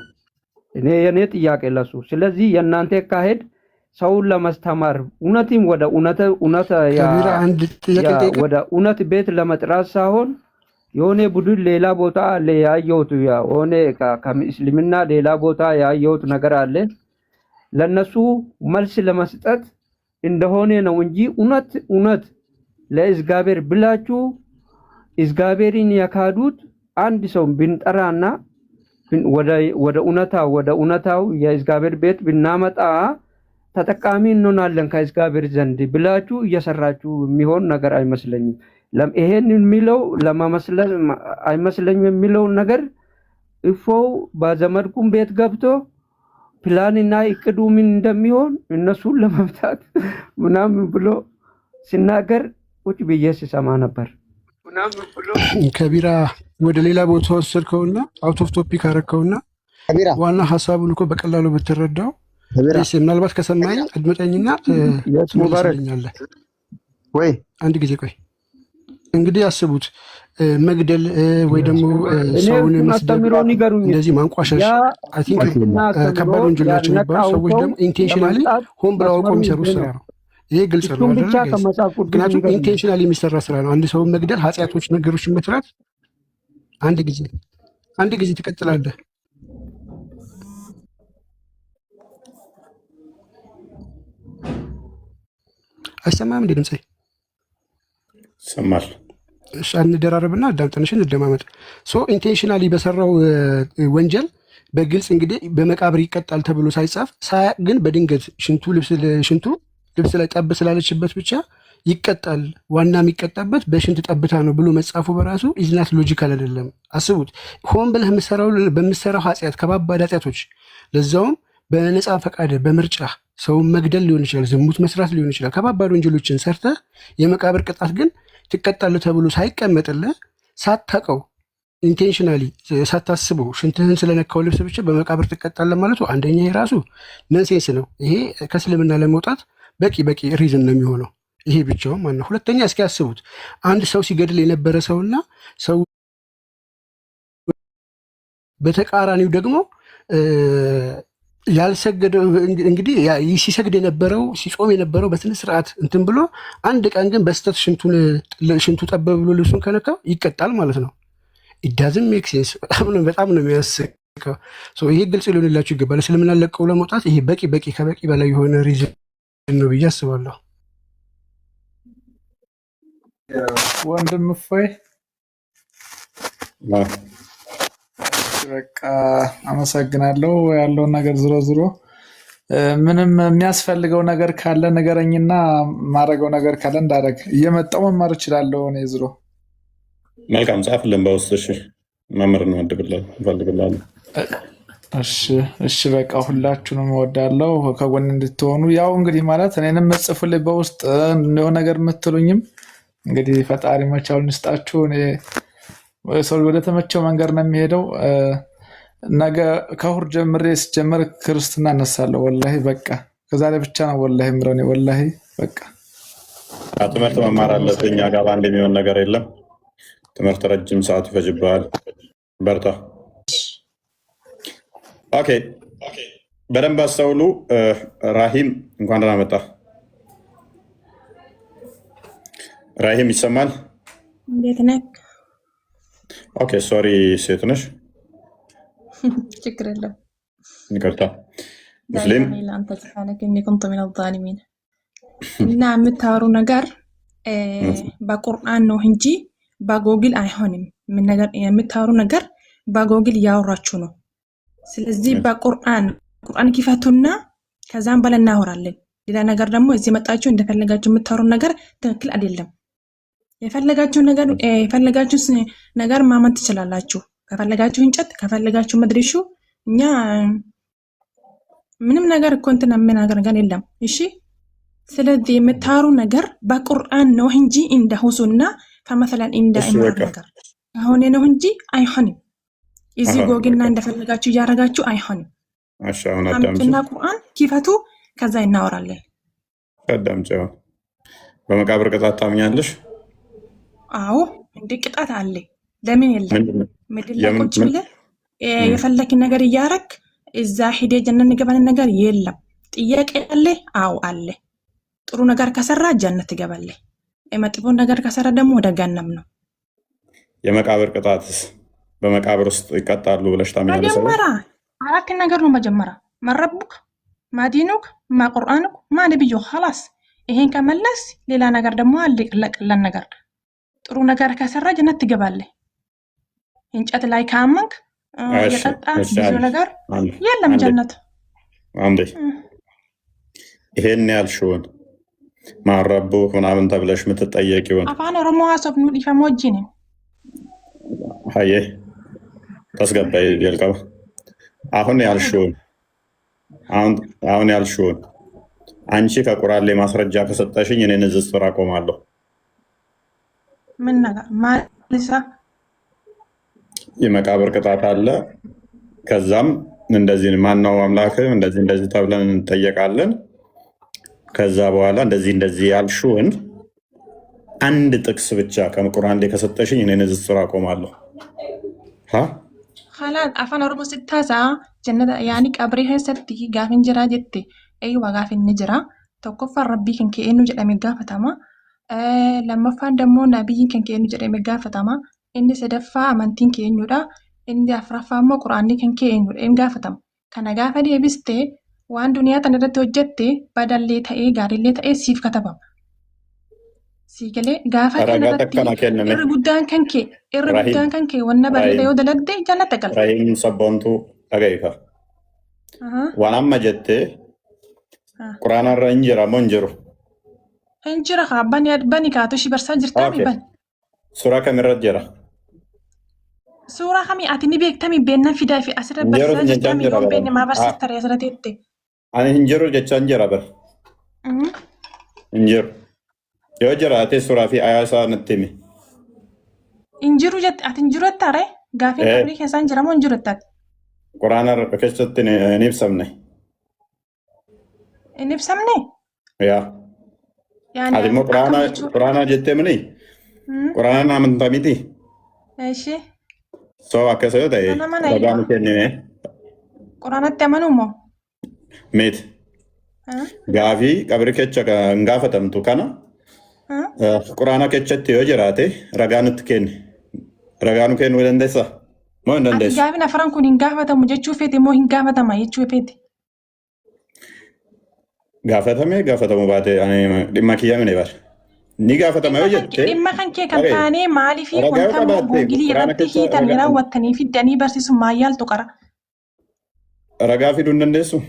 የኔ ጥያቄ ለሱ። ስለዚህ የእናንተ ካሄድ ሰውን ለማስተማር እውነትም ወደ እውነት ቤት ለመጥራት ሳይሆን የሆነ ቡድን ሌላ ቦታ አለ ያየሁት የሆነ ከእስልምና ሌላ ቦታ ያየሁት ነገር አለ ለነሱ መልስ ለመስጠት እንደሆነ ነው እንጂ እውነት ለእግዚአብሔር ብላችሁ እግዚአብሔርን ያካዱት አንድ ሰው ብንጠራና ወደ እውነታው የእግዚአብሔር ቤት ብናመጣ ተጠቃሚ እንሆናለን ከእግዚአብሔር ዘንድ ብላችሁ እየሰራችሁ የሚሆን ነገር አይመስለኝም። ይሄን የሚለው ለማመስለን አይመስለኝም የሚለው ነገር እፎው በዘመድኩም ቤት ገብቶ ፕላንና እቅዱ ምን እንደሚሆን እነሱን ለመፍታት ምናምን ብሎ ሲናገር ቁጭ ብዬ ሲሰማ ነበር። ከቢራ ወደ ሌላ ቦታ ወሰድከውና አውት ኦፍ ቶፒክ አረከውና ዋና ሐሳቡን እኮ በቀላሉ ብትረዳው ምናልባት ከሰማኝ አድመጠኝና ትመለስልኛለህ ወይ? አንድ ጊዜ ቆይ። እንግዲህ አስቡት መግደል ወይ ደግሞ ሰውን መስደብ እንደዚህ ማንቋሸሽ አይ ቲንክ ከባድ ወንጀል ናቸው የሚባሉ ሰዎች ደግሞ ኢንቴንሽናሊ ሆን ብለው አውቀው የሚሰሩት ስራ ነው። ይሄ ግልጽ ነው አይደል? ምክንያቱም ኢንቴንሽናሊ የሚሰራ ስራ ነው። አንድ ሰውን መግደል፣ ኃጢአቶች፣ ነገሮችን መስራት። አንድ ጊዜ ትቀጥላለህ። አይሰማም እንዴ ድምጼ? ይሰማል። እሺ እንደራረብና አዳምጠንሽን እንደማመጥ ኢንቴንሽናሊ በሰራው ወንጀል በግልጽ እንግዲህ በመቃብር ይቀጣል ተብሎ ሳይጻፍ ሳያቅ ግን በድንገት ሽንቱ ልብስ ላይ ጠብ ስላለችበት ብቻ ይቀጣል። ዋና የሚቀጣበት በሽንት ጠብታ ነው ብሎ መጻፉ በራሱ ኢዝናት ሎጂካል አይደለም። አስቡት፣ ሆን ብለህ በምሰራው ኃጢአት፣ ከባባድ ኃጢአቶች፣ ለዛውም በነፃ ፈቃድ በምርጫ ሰውን መግደል ሊሆን ይችላል፣ ዝሙት መስራት ሊሆን ይችላል። ከባባድ ወንጀሎችን ሰርተህ የመቃብር ቅጣት ግን ትቀጣለህ ተብሎ ሳይቀመጥልህ ሳታውቀው ኢንቴንሽናሊ ሳታስበው ሽንትህን ስለነካው ልብስ ብቻ በመቃብር ትቀጣለህ ማለቱ አንደኛ የራሱ ነንሴንስ ነው። ይሄ ከእስልምና ለመውጣት በቂ ሪዝን ነው የሚሆነው ይሄ ብቻውን ማለት ነው። ሁለተኛ እስኪ ያስቡት አንድ ሰው ሲገድል የነበረ ሰውና ሰው በተቃራኒው ደግሞ ያልሰገደው እንግዲህ ሲሰግድ የነበረው ሲጾም የነበረው በስነ ስርዓት እንትን ብሎ አንድ ቀን ግን በስተት ሽንቱ ጠበብ ብሎ ልብሱን ከነካው ይቀጣል ማለት ነው። ኢዳዝም ሜክ ሴንስ። በጣም ነው የሚያስቀው። ይሄ ግልጽ ሊሆንላችሁ ይገባል። እስልምና ለቀው ለመውጣት ይሄ በቂ ከበቂ በላይ የሆነ ሪዝን ነው ብዬ አስባለሁ። ወንድም እፎይ በቃ አመሰግናለሁ። ያለውን ነገር ዝሮ ምንም የሚያስፈልገው ነገር ካለ ነገረኝና ማረገው ነገር ካለ እንዳደረግ እየመጣው መማር እችላለሁ። እኔ ዝሮ መልካም ጻፍልን በውስጥ እሺ፣ መምህር ነው እንፈልግላለሁ። እሺ በቃ ሁላችሁንም እወዳለሁ ከጎን እንድትሆኑ። ያው እንግዲህ ማለት እኔንም መጽፉልኝ በውስጥ የሆነ ነገር የምትሉኝም እንግዲህ ፈጣሪ መቻሉን ይስጣችሁ። እኔ ሰው ወደ ተመቸው መንገድ ነው የሚሄደው። ነገ ከእሑድ ጀምሬ ስጀምር ክርስትና እነሳለሁ። ወላሂ በቃ ከዛሬ ብቻ ነው ወላሂ የምለው እኔ ወላሂ በቃ ትምህርት መማር አለብህ። እኛ ጋር በአንድ የሚሆን ነገር የለም። ትምህርት ረጅም ሰዓት ይፈጅብሃል። በርታ። ኦኬ፣ በደንብ አስተውሉ። ራሂም እንኳን ደህና መጣ። ራሂም ይሰማል? እንዴት ነህ? ኦኬ፣ ሶሪ ሴት ነሽ? ችግር የለም። ይቅርታ። ሙስሊም ለአንተ ስብሓነከ ኢኒ ኩንቱ ሚነ ዛሊሚን። እና የምታወሩ ነገር በቁርአን ነው እንጂ በጎግል አይሆንም። የምታወሩ ነገር በጎግል እያወራችሁ ነው። ስለዚህ በቁርአን ክፈቱና ከዛም በላይ እናወራለን። ሌላ ነገር ደግሞ እዚህ መጣችሁ እንደፈለጋችሁ የምታወሩ ነገር ትክክል አይደለም። የፈለጋችሁ ነገር ማመን ትችላላችሁ። ከፈለጋችሁ እንጨት፣ ከፈለጋችሁ መድረሹ። እኛ ምንም ነገር እኮ እንትን የምናገር ነገር የለም። እሺ፣ ስለዚህ የምታወሩ ነገር በቁርአን ነው እንጂ እንደ ሁሱና ከመሰለን እንደ እማር ነገር አሁን ነው እንጂ አይሆንም። እዚህ ጎግልና እንደፈለጋችሁ እያረጋችሁ አይሆንም። አምጡና ቁርአን ክፈቱ፣ ከዛ እናወራለን። አዳምጪው። በመቃብር ቅጣት ታምኛለሽ? አዎ፣ እንደ ቅጣት አለ። ለምን የለም? ምድር ላይ ቁጭ ብለህ የፈለክ ነገር እያረክ እዛ ሂደህ ጀነት ገባን ነገር የለም። ጥያቄ አለ? አዎ አለ። ጥሩ ነገር ከሰራ ጀነት ትገባለህ። መጥፎ ነገር ከሰራ ደግሞ ወደ ገሃነም ነው። የመቃብር ቅጣትስ በመቃብር ውስጥ ይቀጣሉ ብለሽ ታምኛለሽ? መጀመሪያ አራት ነገር ነው። መጀመሪያ መረቡክ ማዲኑክ ማቁርአኑክ ማነብዩ ኸላስ። ይሄን ከመለስ ሌላ ነገር ደግሞ አለ ለቀለን ነገር። ጥሩ ነገር ከሰራ ጀነት ትገባለህ። እንጨት ላይ ካመንክ የጠጣ ብዙ ነገር የለም ጀነት። አንዴ ይሄን ያልሽውን ማረቡክ ምናምን ተብለሽ የምትጠየቂውን አፋን ኦሮሞ ሀሳብኑ ዲፈሞ ጂኒ ሀዬ ተስገባይ የልቀባ አሁን ያልሽውን አንቺ ከቁርአን ላይ ማስረጃ ከሰጠሽኝ እኔ ንዝዝ ስራ አቆማለሁ። ምን ነገር ማለሳ የመቃብር ቅጣት አለ። ከዛም እንደዚህ ማነው አምላክ እንደዚህ ተብለን እንጠየቃለን። ከዛ በኋላ እንደዚህ ያልሽውን አንድ ጥቅስ ብቻ ከቁርአን ላይ ከሰጠሽኝ እኔ ንዝዝ ስራ አቆማለሁ። خلاص afaan oromoo sittaasaa jannata yaani qabrii keessatti gaafin jiraa jette eeyyumaa gaafin ni jira. Tokkoffaan rabbii kan kee eenyu jedhamee gaafatama. Lammaffaan dammoo nabiyyiin kan kee eenyu jedhamee gaafatama. Inni sadaffaa amantiin kee eenyudha. Inni afuraffaa immoo quraanni kan kee eenyudha hin gaafatama. Kana gaafa deebistee waan duniyaa tana irratti hojjette badallee ta'ee gaariillee ta'ee siif katabama. Sigalee gaafa kanarratti irri guddaan kan kee wanna bareeda yoo daladde jannata galta. Rahiim sabboontuu dhaga'iika. Waan amma jettee quraana irra hin jira moo hin jiru? Hin jira haa bani kaatu shi barsaa jirtaa mi bani? Suuraa kamirra jira? Suuraa kamii ati ni beektamii beennan fidaa fi asirra barsaa jirtaa mi yoo beenne maa barsiistare asirra teette? Ani hin jiru jechaan jira bar. Hin jiru. Yoo jiraate suuraa fi ayaa isaa natti himi. Injiru jette ati injiru jettaare gaafii qabrii keessaan jira moo injiru jettaati? Quraana keessatti hin ibsamne. Hin ibsamne? Yaa. Ati immoo quraana jettee mini? Quraanaan amantaa miti? Ishee. Soo akkasa yoo ta'e ragaa nu kennine. Quraanatti amanuu moo? Miti. Gaafii qabrii keessa hin gaafatamtu kana. Quraana keessatti yoo jiraate ragaa nutti kenni. Ragaa nu kennuu dandeessaa? Moo hin dandeessu? Gaafin afran kun hin gaafatamu jechuu feete moo hin gaafatama jechuu feete? Gaafatamu baate dhimma kiyya mine bara. Ni gaafatama yoo jette. Dhimma kan kee kan taane maaliif wanta googilii irratti hiitanii raawwattanii fiddanii barsiisu maayyaaltu qara? Ragaa fiduu hin dandeessu?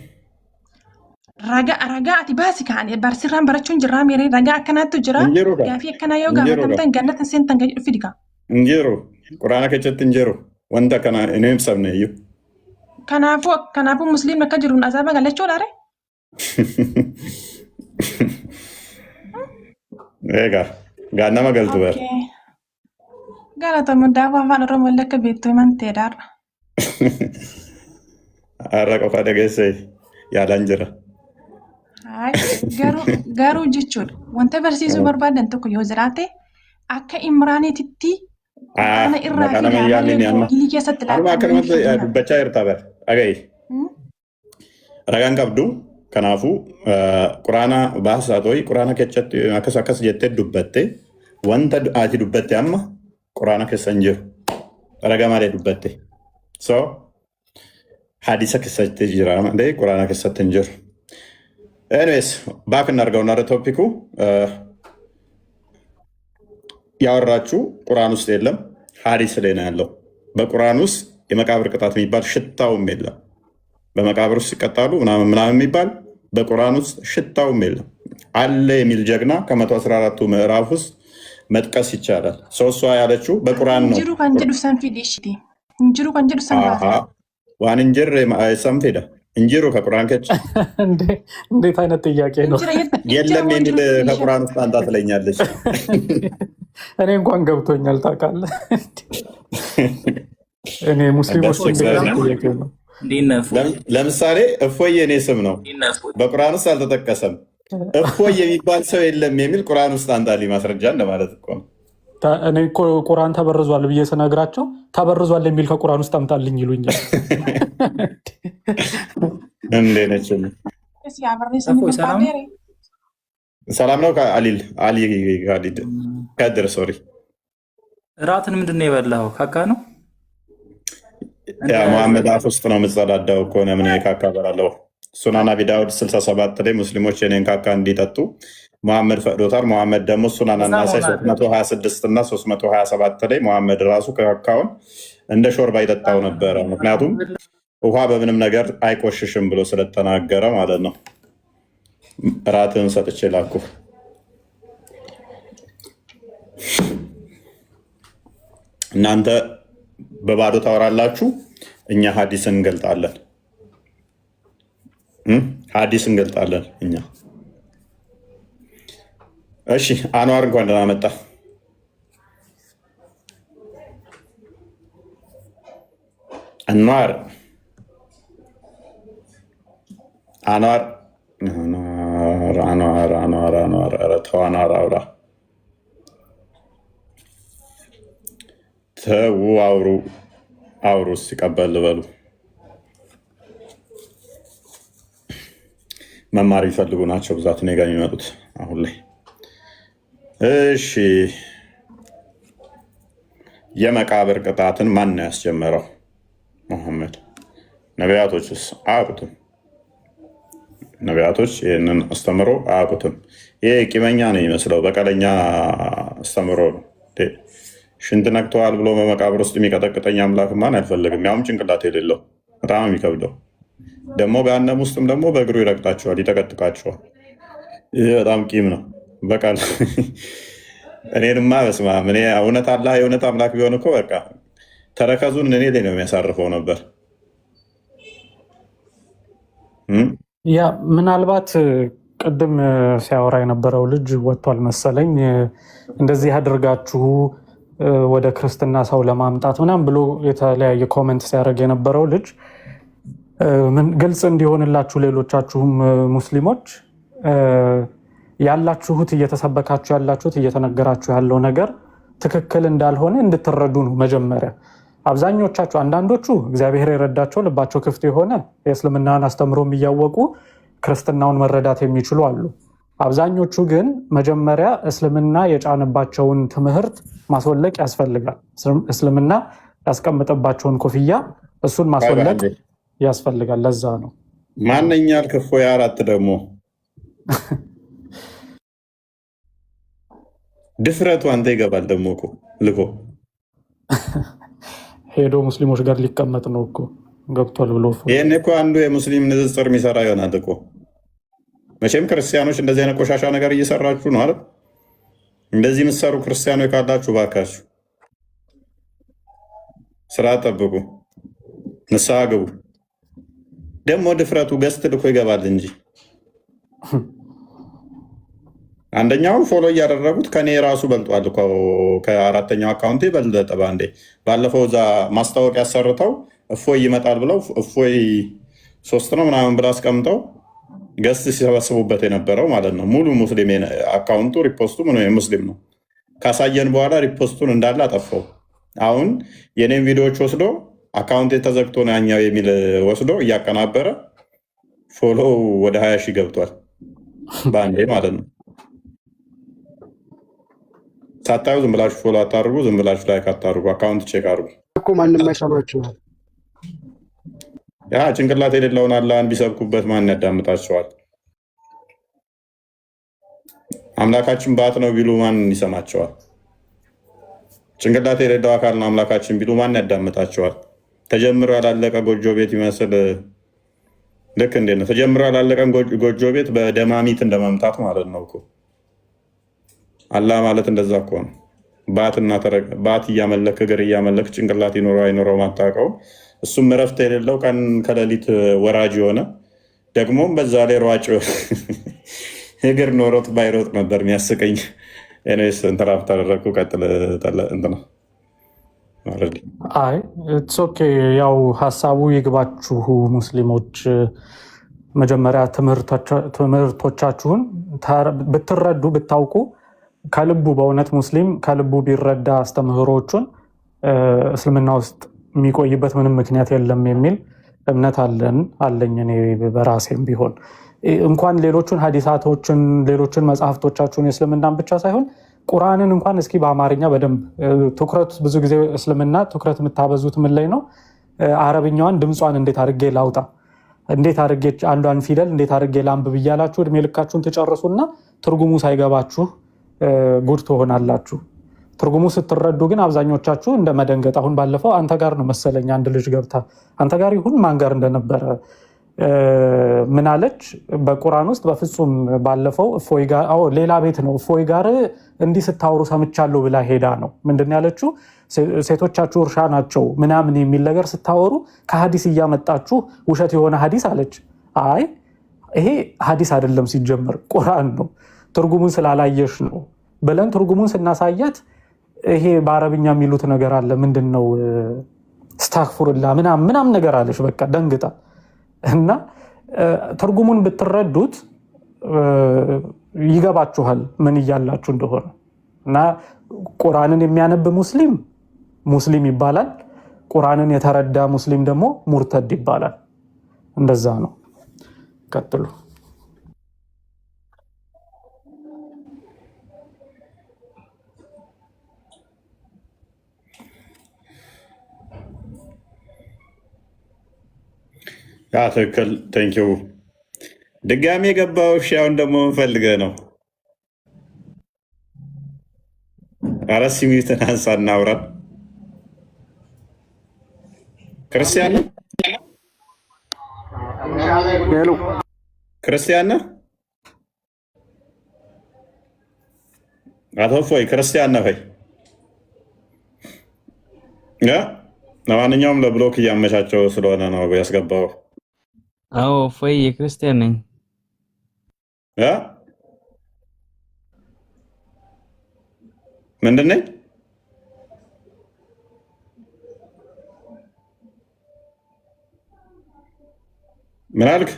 Ragaa ati baasi kaa'anii barsiirraan barachuun jirraa miiree ragaa akkanaattu jira. Gaafii akkanaa yoo gaafatamtan gannatan seentan gadi dhufi dhiqa. Hin jiru. Quraana keessatti hin jiru. Wanta kana hin ibsamne iyyuu. Kanaafuu musliimni akka jiruun azaaba galachuudha ree? Egaa gaannama galtu bara. Galatoomuu daafuu afaan oromoo illee akka beektu himanteedha har'a. Har'a qofa dhageessee yaadaan jira. Garuu jechuudha wanta barsiisuu barbaadan tokko yoo jiraate akka imraaniititti kana irraa fi dabalee keessatti laata. Akkanumatti dubbachaa jirta bara. Dhaga'i. Ragaan qabdu kanaafuu quraana baasaa ta'ii quraana keessatti akkas jettee dubbatte wanta ati dubbatte amma quraana keessa hin jiru. Ragaa malee dubbatte. So hadisa keessatti jira malee quraana keessatti hin jiru. Anyways, back እናድርገው እና ቶፒኩ ያወራችሁ ቁርአን ውስጥ የለም፣ ሐዲስ ላይ ነው ያለው። በቁርአን ውስጥ የመቃብር ቅጣት የሚባል ሽታውም የለም። በመቃብር ውስጥ ይቀጣሉ ምናምን የሚባል በቁርአን ውስጥ ሽታውም የለም። አለ የሚል ጀግና ከ114ቱ ምዕራፍ ውስጥ መጥቀስ ይቻላል። እሷ ያለችው በቁርአን ነው። ዋን እንጅር ሰንፊዳ እንጅሩ ከቁርአን ከች እንዴት አይነት ጥያቄ ነው? የለም የሚል ከቁርአን ውስጥ አንታ ትለኛለች። እኔ እንኳን ገብቶኛል ታውቃለህ። እኔ ሙስሊሞች ነው። ለምሳሌ እፎይ የኔ ስም ነው፣ በቁርአን ውስጥ አልተጠቀሰም። እፎይ የሚባል ሰው የለም የሚል ቁርአን ውስጥ አንጣልኝ ማስረጃ እንደማለት እኮ ነው። እኔ ቁርአን ተበርዟል ብዬ ስነግራቸው ተበርዟል የሚል ከቁርአን ውስጥ አምጣልኝ ይሉኛል። እንዴ ነች ሰላም ነው አሊ ጋሊድ ከድር ሶሪ እራትን ምንድነው የበላው? ካካ ነው? ያ መሐመድ አፍ ውስጥ ነው የምጸዳዳው ከሆነ ምን ካካ በላለው። ሱናን አቢ ዳውድ 67 ላይ ሙስሊሞች የኔን ካካ እንዲጠጡ መሐመድ ፈቅዶታል። መሐመድ ደግሞ ሱናን አናሳይ 326 እና 327 ላይ መሐመድ ራሱ ካካውን እንደ ሾርባ ይጠጣው ነበረ። ምክንያቱም ውሃ በምንም ነገር አይቆሽሽም ብሎ ስለተናገረ ማለት ነው። እራትን ሰጥቼ ላኩ። እናንተ በባዶ ታወራላችሁ፣ እኛ ሀዲስ እንገልጣለን። ሀዲስ እንገልጣለን እኛ። እሺ አንዋር እንኳን ደህና መጣ። አንዋር አንዋር ኧረ ተው አንዋር አውራ ተው አውሩ ሲቀበል በሉ። መማር ይፈልጉ ናቸው ብዛት እኔ ጋ የሚመጡት አሁን ላይ። እሺ የመቃብር ቅጣትን ማን ነው ያስጀመረው? መሐመድ። ነቢያቶችስ አያውቁትም? ነቢያቶች ይህንን አስተምሮ አያውቁትም። ይሄ ቂመኛ ነው ይመስለው፣ በቀለኛ አስተምሮ ነው። ሽንት ነክተዋል ብሎ በመቃብር ውስጥ የሚቀጠቅጠኝ አምላክ ማን አይፈልግም? ያውም ጭንቅላት የሌለው በጣም የሚከብደው ደግሞ ገሃነም ውስጥም ደግሞ በእግሩ ይረግጣቸዋል፣ ይጠቀጥቃቸዋል። ይህ በጣም ቂም ነው። በቃል እኔንማ በስመ አብ እኔ እውነት አላህ የእውነት አምላክ ቢሆን እኮ በቃ ተረከዙን እኔ ላይ ነው የሚያሳርፈው ነበር። ያ ምናልባት ቅድም ሲያወራ የነበረው ልጅ ወጥቷል መሰለኝ። እንደዚህ አድርጋችሁ ወደ ክርስትና ሰው ለማምጣት ምናምን ብሎ የተለያየ ኮመንት ሲያደርግ የነበረው ልጅ ግልጽ እንዲሆንላችሁ ሌሎቻችሁም ሙስሊሞች ያላችሁት እየተሰበካችሁ ያላችሁት እየተነገራችሁ ያለው ነገር ትክክል እንዳልሆነ እንድትረዱ ነው። መጀመሪያ አብዛኞቻችሁ፣ አንዳንዶቹ እግዚአብሔር የረዳቸው ልባቸው ክፍት የሆነ የእስልምናን አስተምሮም እያወቁ ክርስትናውን መረዳት የሚችሉ አሉ። አብዛኞቹ ግን መጀመሪያ እስልምና የጫነባቸውን ትምህርት ማስወለቅ ያስፈልጋል። እስልምና ያስቀምጠባቸውን ኮፍያ እሱን ማስወለቅ ያስፈልጋል። ለዛ ነው ማንኛል ክፎ የአራት ደግሞ ድፍረቱ አንተ ይገባል ደግሞ እኮ ልኮ ሄዶ ሙስሊሞች ጋር ሊቀመጥ ነው እኮ ገብቷል ብሎ ይህን እኮ አንዱ የሙስሊም ንጽጽር የሚሰራ ይሆናል እኮ። መቼም ክርስቲያኖች እንደዚህ አይነት ቆሻሻ ነገር እየሰራችሁ ነው አይደል? እንደዚህ የምትሰሩ ክርስቲያኖች ካላችሁ ባካችሁ ስራ ጠብቁ፣ ንስሐ ግቡ። ደግሞ ድፍረቱ ገስት ልኮ ይገባል እንጂ አንደኛውን ፎሎ እያደረጉት ከኔ ራሱ በልጧል እኮ። ከአራተኛው አካውንቴ በለጠ ባንዴ። ባለፈው እዛ ማስታወቂያ ሰርተው እፎይ ይመጣል ብለው እፎይ 3 ነው ምናምን ብላ አስቀምጠው ገስት ሲሰበስቡበት የነበረው ማለት ነው። ሙሉ ሙስሊም አካውንቱ ሪፖስቱ ምን ሙስሊም ነው። ካሳየን በኋላ ሪፖስቱን እንዳለ አጠፋው። አሁን የኔም ቪዲዮዎች ወስዶ አካውንት ተዘግቶ ነው ያኛው የሚል ወስዶ እያቀናበረ ፎሎ ወደ 20 ሺህ ገብቷል በአንዴ ማለት ነው። ሳታዩ ዝም ብላችሁ ፎሎ አታርጉ፣ ዝም ብላችሁ ላይክ አታርጉ፣ አካውንት ቼክ አርጉ እኮ ማንም አይሰማችሁም። ያ ጭንቅላት የሌለውን አላህን ቢሰብኩበት ማን ያዳምጣቸዋል? አምላካችን ባት ነው ቢሉ ማን ይሰማቸዋል? ጭንቅላት የሌለው አካል ነው አምላካችን ቢሉ ማን ያዳምጣቸዋል? ተጀምሮ ያላለቀ ጎጆ ቤት ይመስል ልክ እንዴት ነው? ተጀምሮ ያላለቀን ጎጆ ቤት በደማሚት እንደመምታት ማለት ነው እኮ። አላህ ማለት እንደዛ እኮ ነው። ባት እያመለክ እግር እያመለክ ጭንቅላት ይኖረው አይኖረው ማታውቀው፣ እሱም እረፍት የሌለው ቀን ከሌሊት ወራጅ የሆነ ደግሞም በዛ ላይ ሯጭ እግር ኖሮት ባይሮጥ ነበር የሚያስቀኝ። ኔስ ኢንተራፕት አደረግኩ። ቀጥል እንትና አይ ኢትስ ኦኬ። ያው ሀሳቡ ይግባችሁ ሙስሊሞች። መጀመሪያ ትምህርቶቻችሁን ብትረዱ ብታውቁ፣ ከልቡ በእውነት ሙስሊም ከልቡ ቢረዳ አስተምህሮቹን እስልምና ውስጥ የሚቆይበት ምንም ምክንያት የለም የሚል እምነት አለኝ እኔ በራሴም ቢሆን። እንኳን ሌሎቹን ሀዲሳቶችን ሌሎችን መጽሐፍቶቻችሁን የእስልምናን ብቻ ሳይሆን ቁርአንን እንኳን እስኪ በአማርኛ በደንብ ትኩረት ብዙ ጊዜ እስልምና ትኩረት የምታበዙት ምን ላይ ነው? አረብኛዋን ድምጿን እንዴት አድርጌ ላውጣ፣ እንዴት አድርጌ አንዷን ፊደል እንዴት አድርጌ ላንብብ እያላችሁ እድሜ ልካችሁን ትጨርሱና ትርጉሙ ሳይገባችሁ ጉድ ትሆናላችሁ። ትርጉሙ ስትረዱ ግን አብዛኞቻችሁ እንደ መደንገጥ። አሁን ባለፈው አንተ ጋር ነው መሰለኝ አንድ ልጅ ገብታ አንተ ጋር ይሁን ማን ጋር እንደነበረ ምን አለች? በቁርአን ውስጥ በፍጹም ባለፈው እፎይ ጋር ሌላ ቤት ነው እፎይ ጋር እንዲህ ስታወሩ ሰምቻለሁ ብላ ሄዳ ነው ምንድን ያለችው? ሴቶቻችሁ እርሻ ናቸው ምናምን የሚል ነገር ስታወሩ ከሀዲስ እያመጣችሁ ውሸት የሆነ ሀዲስ አለች። አይ ይሄ ሀዲስ አይደለም ሲጀመር ቁርአን ነው፣ ትርጉሙን ስላላየሽ ነው ብለን ትርጉሙን ስናሳያት ይሄ በአረብኛ የሚሉት ነገር አለ ምንድን ነው አስተግፍሩላ ምናምን ነገር አለች። በቃ ደንግጣ እና ትርጉሙን ብትረዱት ይገባችኋል ምን እያላችሁ እንደሆነ። እና ቁርአንን የሚያነብ ሙስሊም ይባላል። ቁርአንን የተረዳ ሙስሊም ደግሞ ሙርተድ ይባላል። እንደዛ ነው። ቀጥሉ። ትክክል። ቴንኪው ድጋሚ የገባው አሁን ደግሞ እንፈልገህ ነው። ኧረ ሲሚትን አንሳ እናውራ። ክርስቲያን ነህ? ክርስቲያን ነህ? አቶ እፎይ ክርስቲያን ነህ ወይ? ለማንኛውም ለብሎክ እያመቻቸው ስለሆነ ነው ያስገባው። አዎ እፎይ የክርስቲያን ነኝ። ምንድን ነኝ? ምን አልክ?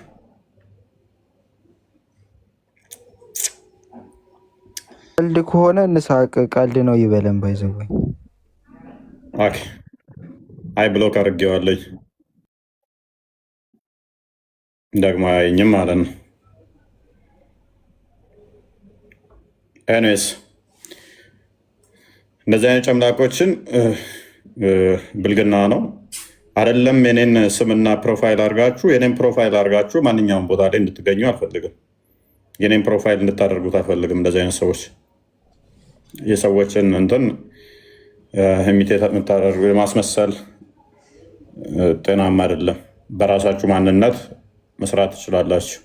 ቀልድ ከሆነ እንሳቅ፣ ቀልድ ነው ይበለን። ባይዘወይ አይ ብሎክ አድርጌዋለሁ ደግሞ አያየኝም ማለት ነው። ኤኒዌይስ እንደዚህ አይነት ጨምላቆችን ብልግና ነው አይደለም። የኔን ስምና ፕሮፋይል አድርጋችሁ የኔን ፕሮፋይል አድርጋችሁ ማንኛውም ቦታ ላይ እንድትገኙ አልፈልግም። የኔን ፕሮፋይል እንድታደርጉት አልፈልግም። እንደዚህ አይነት ሰዎች የሰዎችን እንትን ኢሚቴት የምታደርጉ የማስመሰል ጤናማ አይደለም። በራሳችሁ ማንነት መስራት ትችላላችሁ።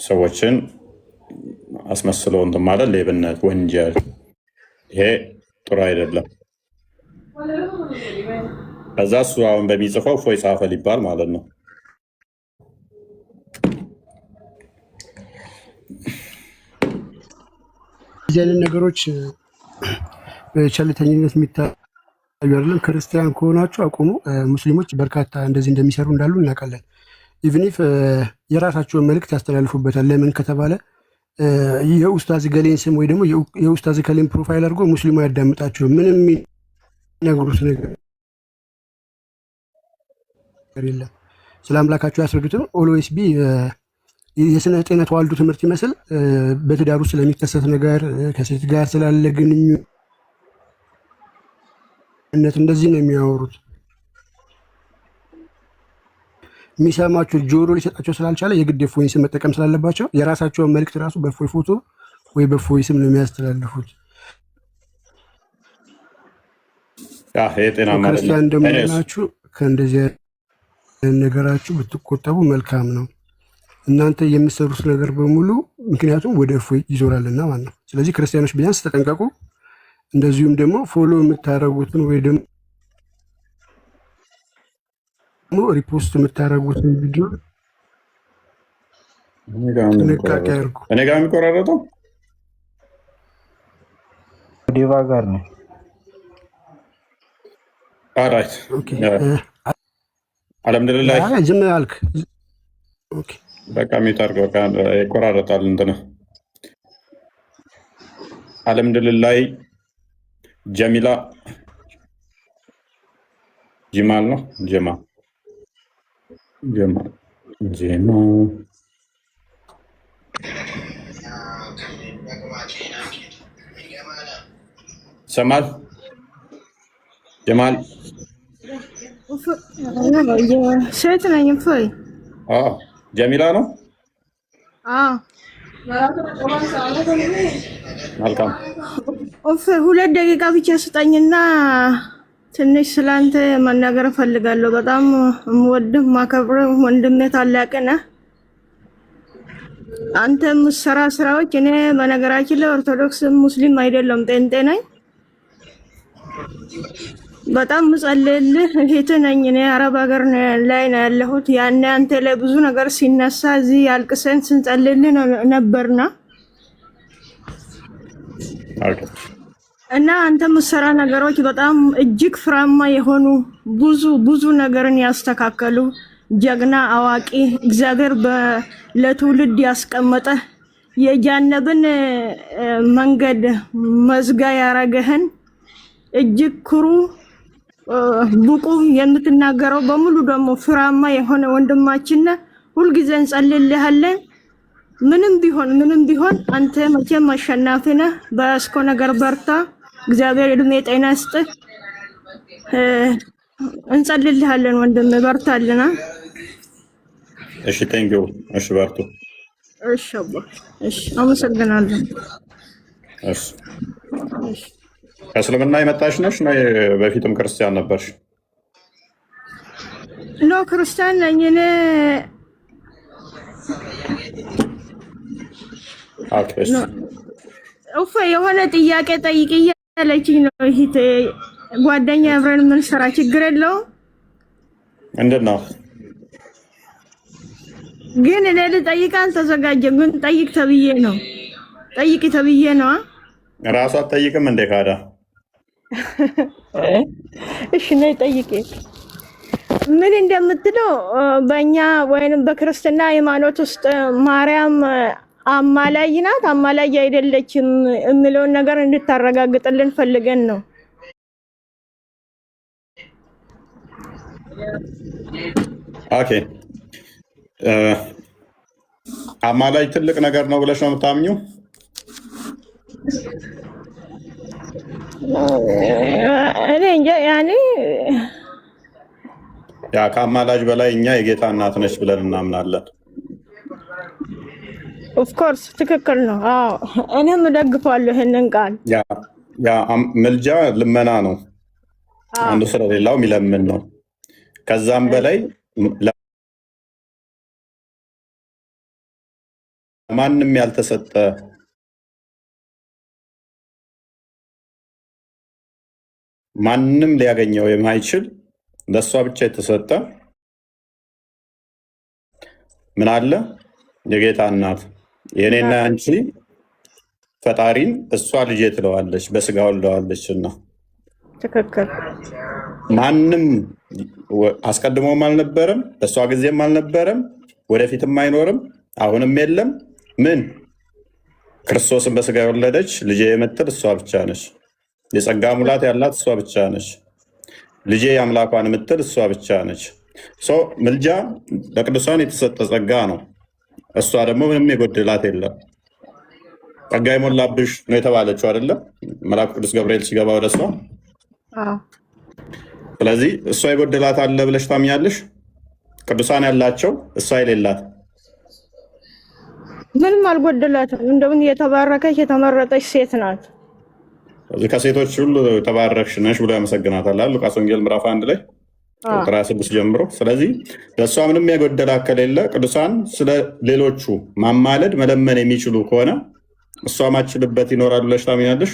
ሰዎችን አስመስለው እንትን ማለት ሌብነት፣ ወንጀል፣ ይሄ ጥሩ አይደለም። ከዛ እሱ አሁን በሚጽፈው እፎይ ጻፈ ሊባል ማለት ነው። እዚህ አይነት ነገሮች በቸልተኝነት የሚታዩ አይደለም። ክርስቲያን ከሆናችሁ አቁሙ። ሙስሊሞች በርካታ እንደዚህ እንደሚሰሩ እንዳሉ እናውቃለን። ኢቭኒፍ የራሳቸውን መልእክት ያስተላልፉበታል። ለምን ከተባለ የኡስታዝ ገሌን ስም ወይ ደግሞ የኡስታዝ ገሌን ፕሮፋይል አድርጎ ሙስሊሙ ያዳምጣቸው ምንም የሚነግሩት ነገር የለም። ስለ አምላካቸው ያስረዱትም ኦልዌይስ ቢ የስነ ጤና ተዋልዶ ትምህርት ይመስል በትዳሩ ስለሚከሰት ነገር ከሴት ጋር ስላለ ግንኙነት እንደዚህ ነው የሚያወሩት። የሚሰማቸው ጆሮ ሊሰጣቸው ስላልቻለ የግድ የእፎይን ስም መጠቀም ስላለባቸው የራሳቸውን መልእክት ራሱ በእፎይ ፎቶ ወይ በእፎይ ስም ነው የሚያስተላልፉት። ክርስቲያን እንደመሆናችሁ ከእንደዚህ ነገራችሁ ብትቆጠቡ መልካም ነው። እናንተ የምትሰሩት ነገር በሙሉ ምክንያቱም ወደ እፎይ ይዞራልና ማለት ነው። ስለዚህ ክርስቲያኖች ቢያንስ ተጠንቀቁ። እንደዚሁም ደግሞ ፎሎ የምታደርጉትን ወይ ደግሞ ሪፖስት የምታደርጉትን ቪዲዮ ጥንቃቄ አድርጉ። እኔ ጋር የሚቆራረጠው ዲቫ ጋር ነው። አልሐምዱሊላህ ዝም አልክ። በቃ ሚዩት አድርገው። ይቆራረጣል እንትን አልሐምዱሊላህ ጀሚላ ጅማል ነው ጀማ ሰማል ጀማል ሴት ነኝ። እፎይ ጀሚላ ነው። መልካም እፎይ 2 ደቂቃ ብቻ ስጠኝና ትንሽ ስላንተ መናገር እፈልጋለሁ። በጣም የምወድህ ማከብረህ ወንድሜ ታላቅ ነህ። አንተ የምትሰራ ስራዎች እኔ በነገራችን ላይ ኦርቶዶክስ ሙስሊም አይደለም ጴንጤ ነኝ። በጣም ምጸልይልህ እህት ነኝ። እኔ አረብ ሀገር ላይ ነው ያለሁት። ያኔ አንተ ላይ ብዙ ነገር ሲነሳ እዚህ ያልቅሰን ስንጸልይልህ ነበርና እና አንተ የምትሰራ ነገሮች በጣም እጅግ ፍራማ የሆኑ ብዙ ነገርን ያስተካከሉ ጀግና አዋቂ እግዚአብሔር ለትውልድ ያስቀመጠ የጃነብን መንገድ መዝጋ ያረገህን እጅግ ኩሩ ብቁ የምትናገረው በሙሉ ደግሞ ፍራማ የሆነ ወንድማችን ሁልጊዜ እንጸልይልሃለን። ምንም ቢሆን አንተ መቼም አሸናፊ ነህ። በያዝከው ነገር በርታ። እግዚአብሔር እድሜ ጤና ይስጥህ። እንጸልይልሃለን ወንድም በርታልና። እሺ ቴንኪው። እሺ በርቱ። እሺ አባ። እሺ አመሰግናለሁ። እሺ ከእስልምና የመጣሽ ነሽ ነው? በፊትም ክርስቲያን ነበርሽ? ኖ ክርስቲያን ነኝ እኔ። እፎይ የሆነ ጥያቄ ጠይቂ እያለችኝ ነው እህቴ። ጓደኛ አብረን የምንሰራ ችግር የለውም። ምንድን ነው ግን እኔ ልጠይቅ አልተዘጋጀም። ግን ጠይቅ ተብዬ ነው። ጠይቂ ተብዬ ነው። ራሷ አትጠይቅም እንዴ ካዳ? እሺ ነይ ጠይቂ። ምን እንደምትለው በእኛ ወይንም በክርስትና ሃይማኖት ውስጥ ማርያም አማላጅ ናት አማላጅ አይደለችም የሚለውን ነገር እንድታረጋግጥልን ፈልገን ነው። ኦኬ አማላጅ ትልቅ ነገር ነው ብለሽ ነው የምታምኚው? እኔ እንጃ ያኔ ያ ከአማላጅ በላይ እኛ የጌታ እናት ነች ብለን እናምናለን። ኦፍ ኮርስ ትክክል ነው። አዎ እኔም እደግፋለሁ ይሄንን ቃል። ያ ምልጃ ልመና ነው። አንዱ ስለሌላው የሚለምን ነው። ከዛም በላይ ማንም ያልተሰጠ ማንም ሊያገኘው የማይችል ለሷ ብቻ የተሰጠ ምን አለ? የጌታ እናት የኔና አንቺ ፈጣሪን እሷ ልጄ ትለዋለች፣ በስጋ ወልደዋለችና። ትክክል። ማንም አስቀድሞም አልነበረም፣ በሷ ጊዜም አልነበረም፣ ወደፊትም አይኖርም፣ አሁንም የለም። ምን ክርስቶስን በስጋ የወለደች ልጄ የምትል እሷ ብቻ ነች። የጸጋ ሙላት ያላት እሷ ብቻ ነች። ልጄ የአምላኳን የምትል እሷ ብቻ ነች። ምልጃ ለቅዱሳን የተሰጠ ጸጋ ነው። እሷ ደግሞ ምንም የጎደላት የለም። ጸጋ የሞላብሽ ነው የተባለችው አይደለም? መልአኩ ቅዱስ ገብርኤል ሲገባ ወደ እሷ። ስለዚህ እሷ የጎደላት አለ ብለሽ ታምኛለሽ? ቅዱሳን ያላቸው እሷ የሌላት ምንም አልጎደላትም። እንደውም የተባረከች የተመረጠች ሴት ናት። ከሴቶች ሁሉ የተባረክሽ ነሽ ብሎ ያመሰግናታል ሉቃስ ወንጌል ምዕራፍ 1 ላይ ቁጥር 26 ጀምሮ። ስለዚህ ለእሷ ምንም የጎደላት ከሌለ ቅዱሳን ስለ ሌሎቹ ማማለድ መለመን የሚችሉ ከሆነ እሷ ማችልበት ይኖራል ብለሽ ታምኛለሽ?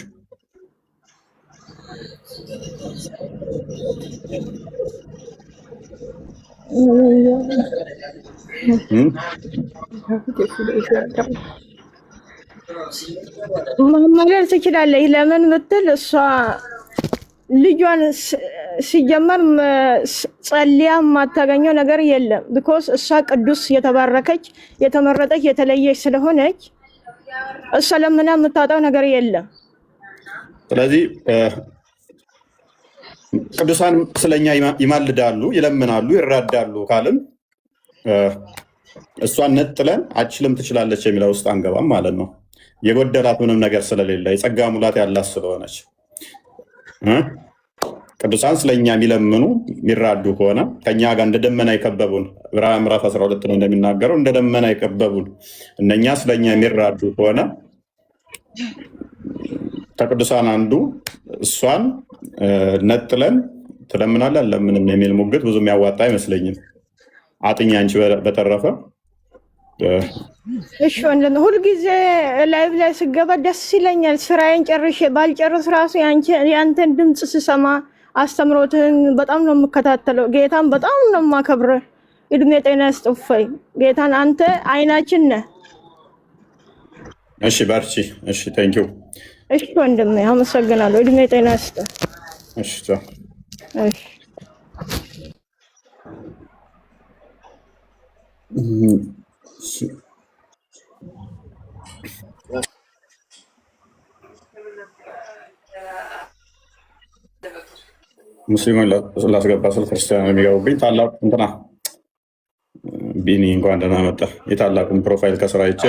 ማማለድ ትችላለች። ለምን ምትል እሷ ልጇን ሲጀመር ጸልያ የማታገኘው ነገር የለም። ቢኮዝ እሷ ቅዱስ የተባረከች የተመረጠች የተለየች ስለሆነች እሷ ለምና የምታጣው ነገር የለም። ስለዚህ ቅዱሳን ስለኛ ይማልዳሉ፣ ይለምናሉ፣ ይራዳሉ ካልን እሷን ነጥለን አችልም ትችላለች የሚለው ውስጥ አንገባም ማለት ነው። የጎደላት ምንም ነገር ስለሌለ የጸጋ ሙላት ያላት ስለሆነች ቅዱሳን ስለኛ የሚለምኑ የሚራዱ ከሆነ ከኛ ጋር እንደ ደመና የከበቡን ዕብራውያን ምዕራፍ 12 ነው እንደሚናገረው እንደ ደመና የከበቡን እነኛ ስለኛ የሚራዱ ከሆነ ከቅዱሳን አንዱ እሷን ነጥለን ትለምናለህ ለምንም የሚል ሙግት ብዙ የሚያዋጣ አይመስለኝም። አጥኛ አንቺ በተረፈ እሺ ወንድም ሁልጊዜ ላይቭ ላይ ስገባ ደስ ይለኛል። ስራዬን ጨርሼ ባልጨርስ ራሱ ያንተን ድምፅ ስሰማ አስተምሮትን በጣም ነው የምከታተለው። ጌታን በጣም ነው የማከብረው። እድሜ ጤና ይስጥፈይ። ጌታን አንተ አይናችን ነህ። እሺ በርቺ። እሺ ቴንኪው። እሺ ወንድም አመሰግናለሁ። እድሜ ጤና ይስጥ። እሺ ሙስሊሙን ላስገባ ስል ክርስቲያን የሚገቡብኝ ታላቁ እንትና ቢኒ እንኳን ደህና መጣ። የታላቁን ፕሮፋይል ከስራ ይቼ